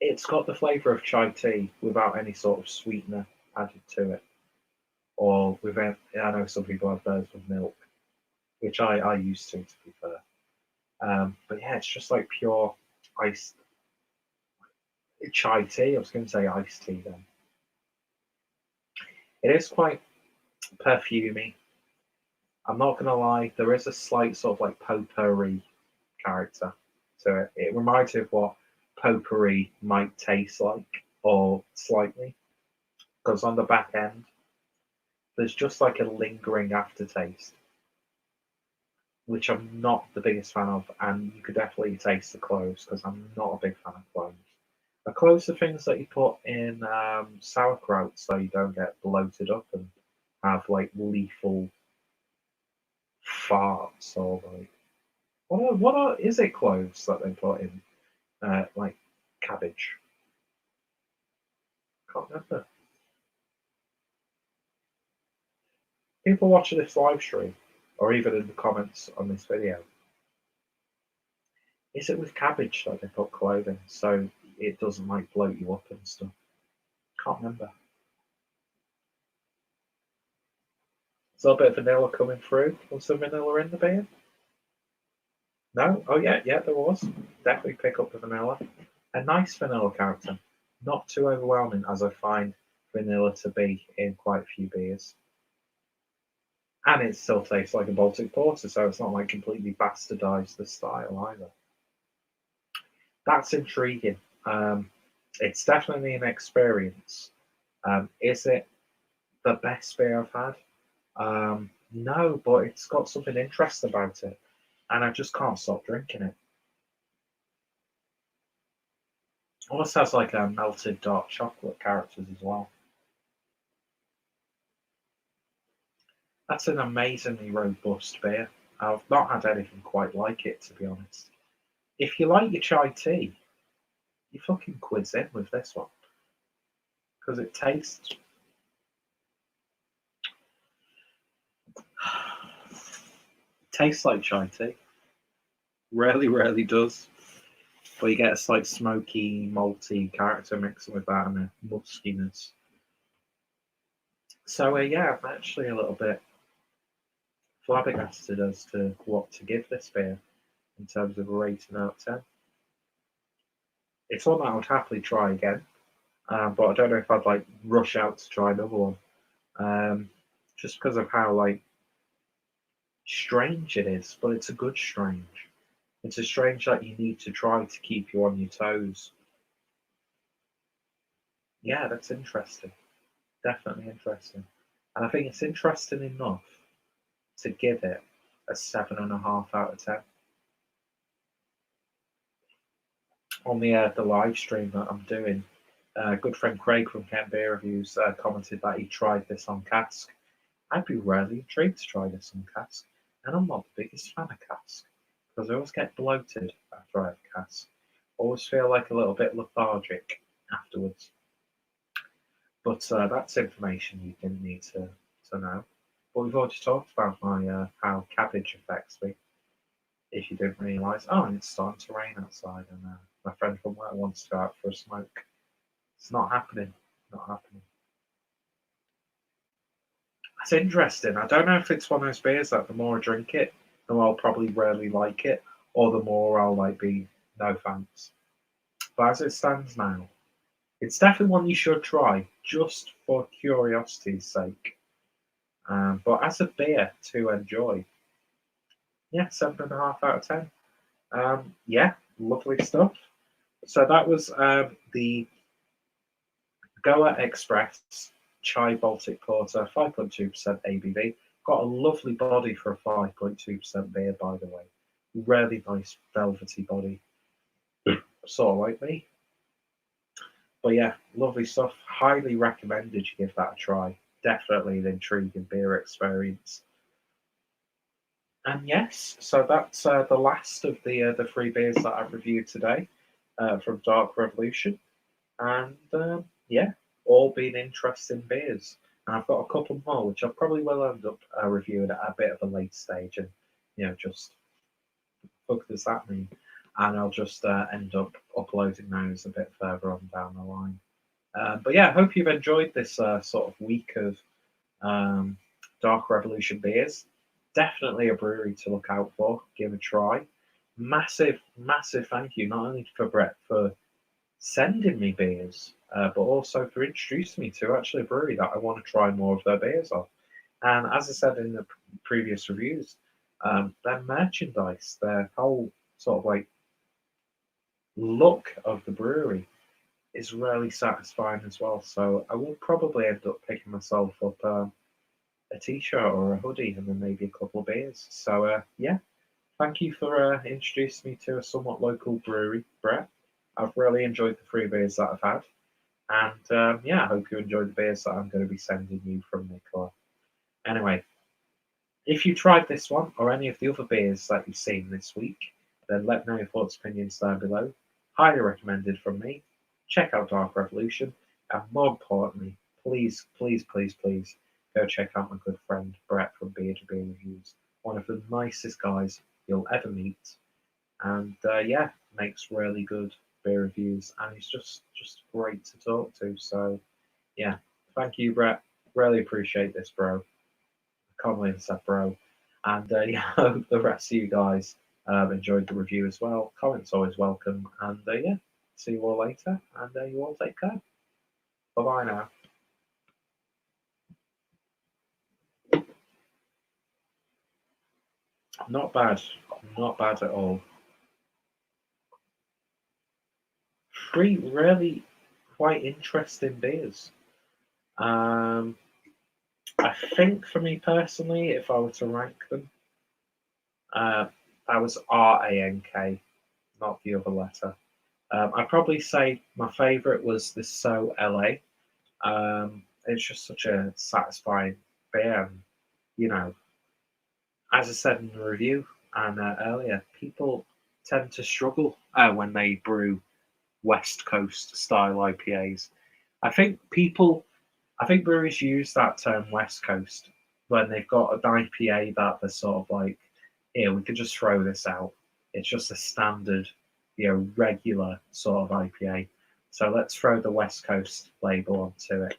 It's got the flavour of chai tea without any sort of sweetener added to it. Or with, I know some people have theirs with milk, which I used to be fair. But yeah, it's just like pure iced chai tea. I was going to say iced tea then. It is quite perfumey. I'm not going to lie, there is a slight sort of like potpourri character to it. It reminds me of what potpourri might taste like, or slightly, because on the back end, there's just like a lingering aftertaste, which I'm not the biggest fan of, and you could definitely taste the cloves because I'm not a big fan of cloves. The cloves are things that you put in sauerkraut so you don't get bloated up and have like lethal farts or like is it cloves that they put in like cabbage? Can't remember. People watching this live stream or even in the comments on this video, is it with cabbage that they put clove in so it doesn't like bloat you up and stuff? Can't remember. Is there a bit of vanilla coming through? Was there vanilla in the beer? No? Oh yeah, there was. Definitely pick up the vanilla. A nice vanilla character. Not too overwhelming as I find vanilla to be in quite a few beers. And it still tastes like a Baltic Porter, so it's not like completely bastardized the style either. That's intriguing. It's definitely an experience. Is it the best beer I've had? No, but it's got something interesting about it, and I just can't stop drinking it. Almost has like a melted dark chocolate characters as well. That's an amazingly robust beer. I've not had anything quite like it, to be honest. If you like your chai tea, you fucking quiz in with this one because it tastes like chai tea. Really does. But you get a slight smoky, malty character mixing with that and a muskiness. So yeah, I'm actually a little bit flabbergasted as to what to give this beer in terms of a rating out of 10. It's one that I would happily try again, but I don't know if I'd like rush out to try another one, just because of how like strange it is. But it's a good strange. It's a strange that you need to try to keep you on your toes. Yeah, that's interesting. Definitely interesting. And I think it's interesting enough to give it a 7.5 out of 10. On the live stream that I'm doing, good friend Craig from Beer Reviews commented that he tried this on cask. I'd be really intrigued to try this on cask, and I'm not the biggest fan of cask because I always get bloated after I have cask. Always feel like a little bit lethargic afterwards. But that's information you didn't need to know. But we've already talked about my how cabbage affects me. If you didn't realise, oh, and it's starting to rain outside, and my friend from work wants to go out for a smoke. It's not happening. Not happening. That's interesting. I don't know if it's one of those beers that the more I drink it, the more I'll probably rarely like it, or the more I'll like be no thanks. But as it stands now, it's definitely one you should try just for curiosity's sake. But as a beer to enjoy, yeah, 7.5 out of 10. Yeah, lovely stuff. So that was the Goa Express Chai Baltic Porter, 5.2% ABV. Got a lovely body for a 5.2% beer, by the way. Really nice velvety body, sort of like me. But yeah, lovely stuff. Highly recommended you give that a try. Definitely an intriguing beer experience. And yes, so that's the last of the 3 beers that I've reviewed today from Dark Revolution. And yeah, all been interesting beers. And I've got a couple more, which I probably will end up reviewing at a bit of a late stage. And, just fuck does that mean? And I'll just end up uploading those a bit further on down the line. But yeah, I hope you've enjoyed this sort of week of Dark Revolution beers. Definitely a brewery to look out for. Give a try. Massive thank you, not only for Brett for sending me beers, but also for introducing me to actually a brewery that I want to try more of their beers of. And as I said in the previous reviews, their merchandise, their whole sort of like look of the brewery is really satisfying as well. So I will probably end up picking myself up a t-shirt or a hoodie and then maybe a couple of beers. So yeah, thank you for introducing me to a somewhat local brewery, Brett. I've really enjoyed the 3 beers that I've had. And yeah, I hope you enjoyed the beers that I'm going to be sending you from Nicola. Anyway, if you tried this one or any of the other beers that you've seen this week, then let me know your thoughts and opinions down below. Highly recommended from me. Check out Dark Revolution, and more importantly, please, please, please, please go check out my good friend Brett from Beardy Beer Reviews. One of the nicest guys you'll ever meet, and yeah, makes really good beer reviews, and he's just great to talk to. So yeah, thank you, Brett. Really appreciate this, bro. I can't believe I said bro. And yeah, I hope the rest of you guys enjoyed the review as well. Comments always welcome. And yeah, see you all later. And you all take care. Bye bye now. Not bad. Not bad at all. Three really quite interesting beers. I think for me personally, if I were to rank them, that was RANK, not the other letter. I'd probably say my favourite was the So LA. It's just such a satisfying beer. And, you know, as I said in the review and earlier, people tend to struggle when they brew West Coast style IPAs. I think breweries use that term West Coast when they've got an IPA that they're sort of like, here, we could just throw this out. It's just a standard, regular sort of IPA. So let's throw the West Coast label onto it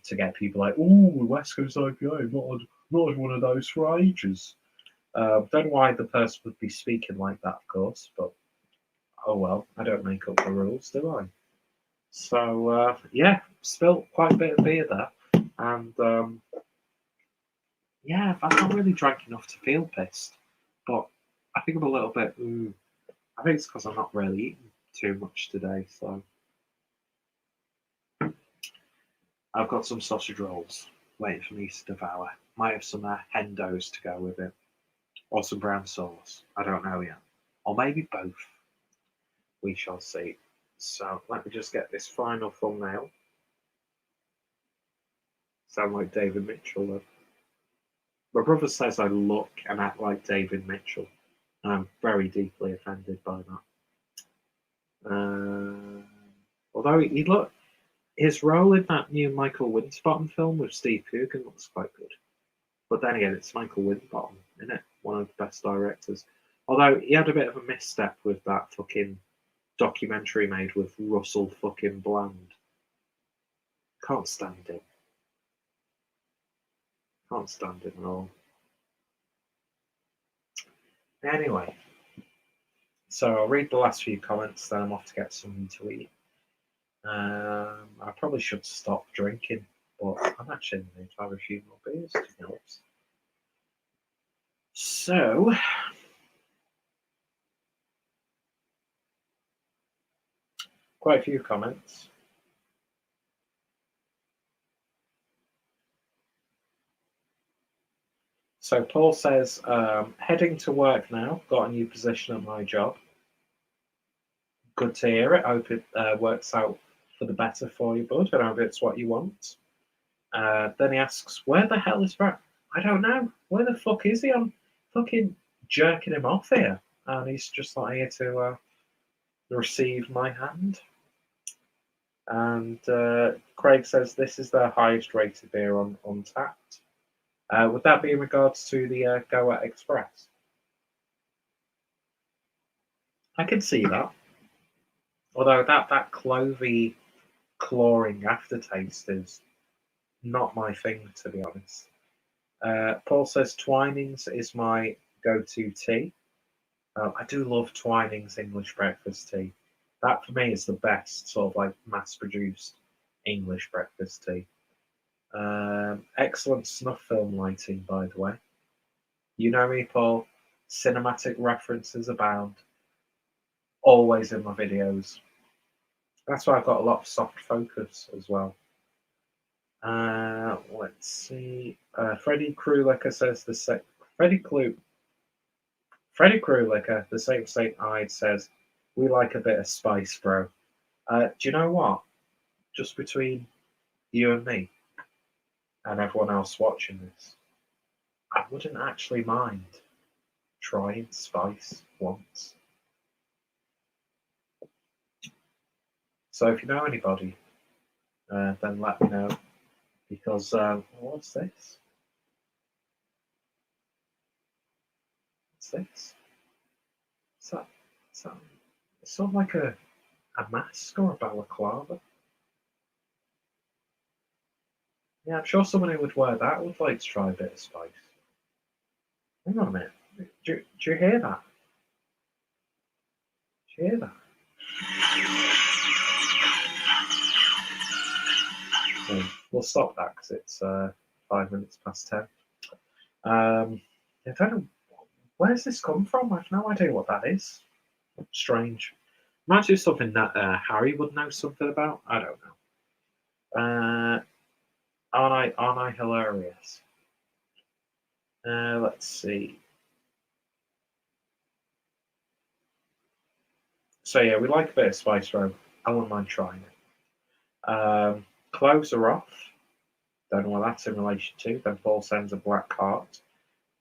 to get people like, ooh, West Coast IPA, not had one of those for ages. Don't know why the person would be speaking like that, of course, but oh well, I don't make up the rules, do I? So yeah, spilt quite a bit of beer there, and yeah, I've not really drank enough to feel pissed, but I think I'm a little bit. I think it's because I'm not really eating too much today, so I've got some sausage rolls waiting for me to devour. Might have some hendos to go with it, or some brown sauce. I don't know yet, or maybe both. We shall see. So let me just get this final thumbnail. Sound like David Mitchell, though. My brother says I look and act like David Mitchell, and I'm very deeply offended by that. Although he look, his role in that new Michael Winterbottom film with Steve Coogan looks quite good. But then again, it's Michael Winterbottom, isn't it? One of the best directors. Although he had a bit of a misstep with that fucking documentary made with Russell fucking Bland. Can't stand him. Can't stand him at all. Anyway, so I'll read the last few comments, then I'm off to get something to eat. I probably should stop drinking, but I'm actually in the mood to have a few more beers, to be honest. So, quite a few comments. So Paul says, heading to work now, got a new position at my job. Good to hear it. I hope it works out for the better for you, bud, and I hope it's what you want. Then he asks, where the hell is Brett? I don't know. Where the fuck is he? I'm fucking jerking him off here. And he's just not here to receive my hand. And Craig says this is their highest rated beer on Untapped. Would that be in regards to the Goa Express? I can see that. Although that clovey, clawing aftertaste is not my thing, to be honest. Paul says Twinings is my go-to tea. I do love Twinings English breakfast tea. That for me is the best sort of like mass-produced English breakfast tea. Excellent snuff film lighting, by the way. You know me, Paul. Cinematic references abound. Always in my videos. That's why I've got a lot of soft focus as well. Let's see. Freddie Krulicker says the same. Freddie Krulicker, the same Saint-Eyed, says, we like a bit of spice, bro. Do you know what? Just between you and me, and everyone else watching this, I wouldn't actually mind trying spice once. So if you know anybody, then let me know, because what's this? What's this? Is that it's sort of like a mask or a balaclava? Yeah, I'm sure someone who would wear that would like to try a bit of spice. Hang on a minute. Do you hear that? Do you hear that? So we'll stop that because it's 5 minutes past 10. I don't know. Where's this come from? I've no idea what that is. Strange. Might be something that Harry would know something about. I don't know. Aren't I hilarious? Let's see. So yeah, we like a bit of Spice Row. I wouldn't mind trying it. Clothes are off. Don't know what that's in relation to. Then Paul sends a black heart.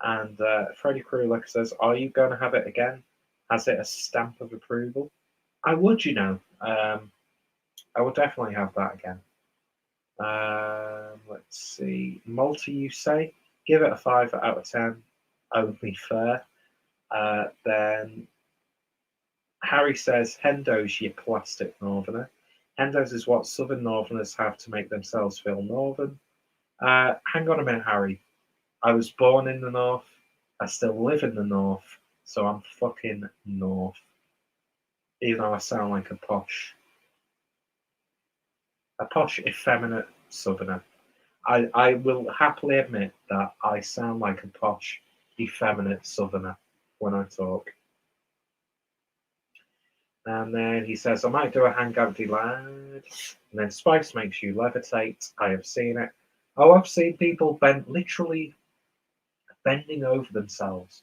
And Freddie Krulik says, "Are you going to have it again? Has it a stamp of approval?" I would, you know. I would definitely have that again. Let's see. Malta, you say? Give it a 5 out of 10. Only fair. Then Harry says, "Hendo's, you plastic northerner." Hendo's is what southern northerners have to make themselves feel northern. Hang on a minute, Harry. I was born in the north. I still live in the north. So I'm fucking north. Even though I sound like a posh, effeminate southerner. I will happily admit that I sound like a posh, effeminate southerner when I talk. And then he says, "I might do a hang empty lad." And then Spice makes you levitate. I have seen it. Oh, I've seen people literally bending over themselves.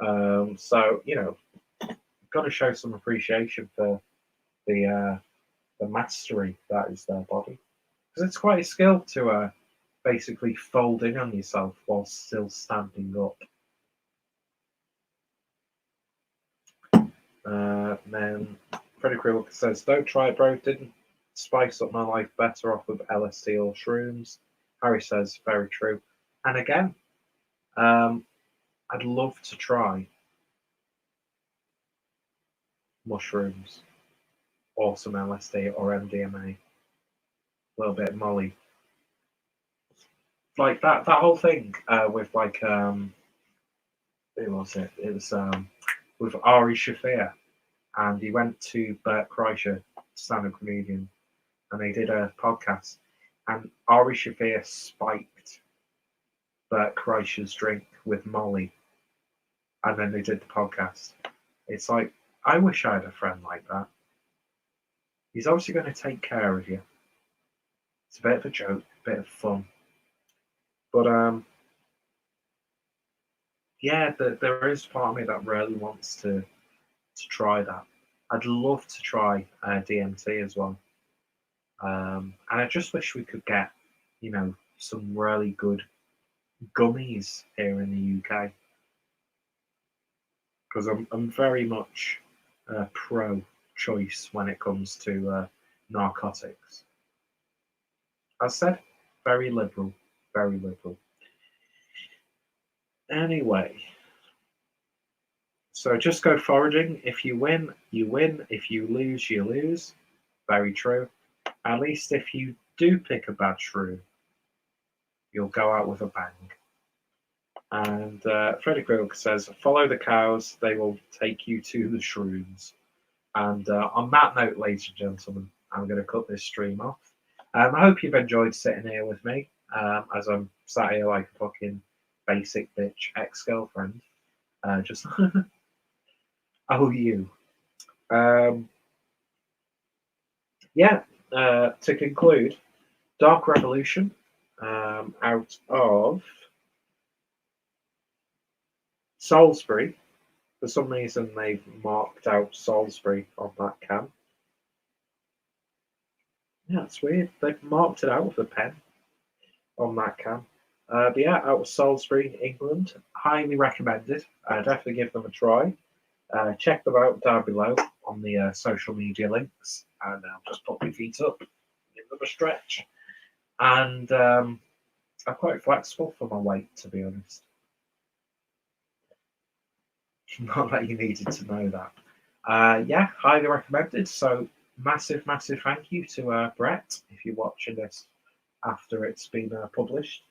So, you know, got to show some appreciation for the mastery that is their body. Because it's quite a skill to basically fold in on yourself while still standing up. Then Freddie Krueger says, "Don't try it, bro. Didn't spice up my life better off with LSD or shrooms." Harry says, "Very true." And again, I'd love to try mushrooms or some LSD or MDMA, a little bit of Molly. Like that whole thing with like who was it? It was with Ari Shafir, and he went to Bert Kreischer, stand-up comedian, and they did a podcast, and Ari Shafir spiked Bert Kreischer's drink with Molly, and then they did the podcast. It's like, I wish I had a friend like that. He's obviously going to take care of you. It's a bit of a joke, a bit of fun, but yeah, there is part of me that really wants to try that. I'd love to try DMT as well. And I just wish we could get, you know, some really good gummies here in the UK, because I'm very much pro-choice when it comes to narcotics. As said, very liberal, very liberal. Anyway, so just go foraging. If you win, you win. If you lose, you lose. Very true. At least if you do pick a bad shrew, you'll go out with a bang. And Freddie Krueger says, "Follow the cows, they will take you to the shrooms." And on that note, ladies and gentlemen, I'm going to cut this stream off. I hope you've enjoyed sitting here with me as I'm sat here like a fucking basic bitch ex-girlfriend. Just, oh, you. Yeah, to conclude, Dark Revolution out of Salisbury. For some reason, they've marked out Salisbury on that can. Yeah, it's weird. They've marked it out with a pen. on that can. But yeah, out of Salisbury, England. Highly recommended. Definitely give them a try. Check them out down below on the social media links. And I'll just put my feet up, give them a stretch. And I'm quite flexible for my weight, to be honest. Not that you needed to know that. Yeah, highly recommended. So massive, massive thank you to Brett, if you're watching this after it's been published,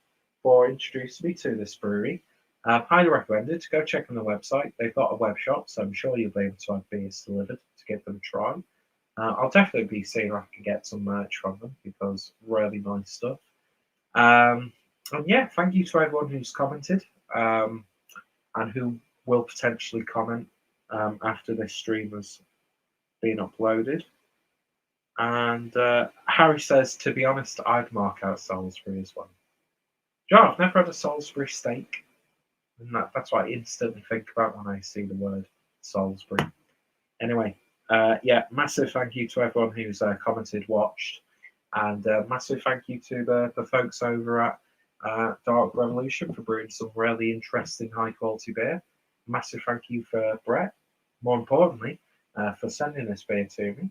for introducing me to this brewery. Highly recommended. Go check on the website. They've got a web shop, so I'm sure you'll be able to have beers delivered to give them a try. I'll definitely be seeing if I can get some merch from them because really nice stuff. And yeah, thank you to everyone who's commented and who will potentially comment after this stream has been uploaded. And Harry says, to be honest, I'd mark out Salisbury as well. John, I've never had a Salisbury steak. And that's what I instantly think about when I see the word Salisbury. Anyway, yeah, massive thank you to everyone who's commented, watched, and massive thank you to the folks over at Dark Revolution for brewing some really interesting, high quality beer. Massive thank you for Brett, more importantly, for sending this beer to me.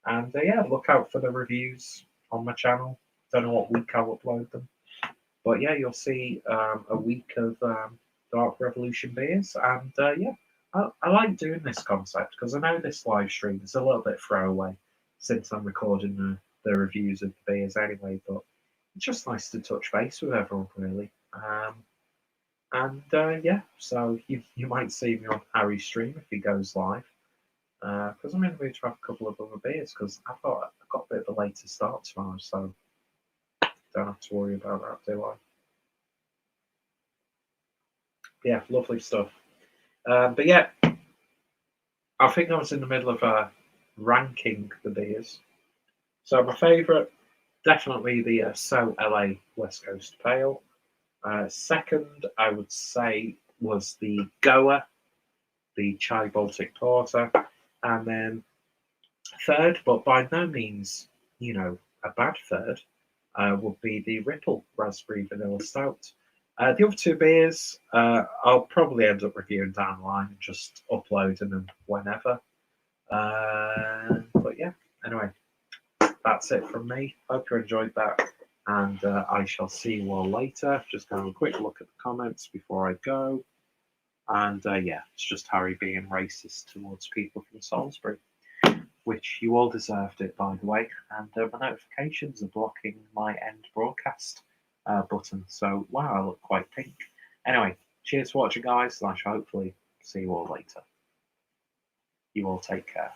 And yeah, look out for the reviews on my channel. Don't know what week I'll upload them. But yeah, you'll see a week of Dark Revolution beers. And yeah, I like doing this concept because I know this live stream is a little bit throwaway since I'm recording the reviews of the beers anyway. But it's just nice to touch base with everyone, really. And yeah, so you might see me on Harry's stream if he goes live. Because I'm in the mood to have a couple of other beers because I've got a bit of a later start tomorrow, so don't have to worry about that, do I? Yeah, lovely stuff. But yeah, I think I was in the middle of ranking the beers. So my favourite, definitely the So LA West Coast Pale. Second, I would say, was the Goa, the Chai Baltic Porter. And then third, but by no means, a bad third, would be the Ripple Raspberry Vanilla Stout. The other two beers, I'll probably end up reviewing down the line and just uploading them whenever. But yeah, anyway, that's it from me. Hope you enjoyed that, and I shall see you all later. Just have a quick look at the comments before I go. And yeah, it's just Harry being racist towards people from Salisbury, which you all deserved it, by the way. And my notifications are blocking my end broadcast button. So, wow, I look quite pink. Anyway, cheers for watching, guys. And I shall hopefully see you all later. You all take care.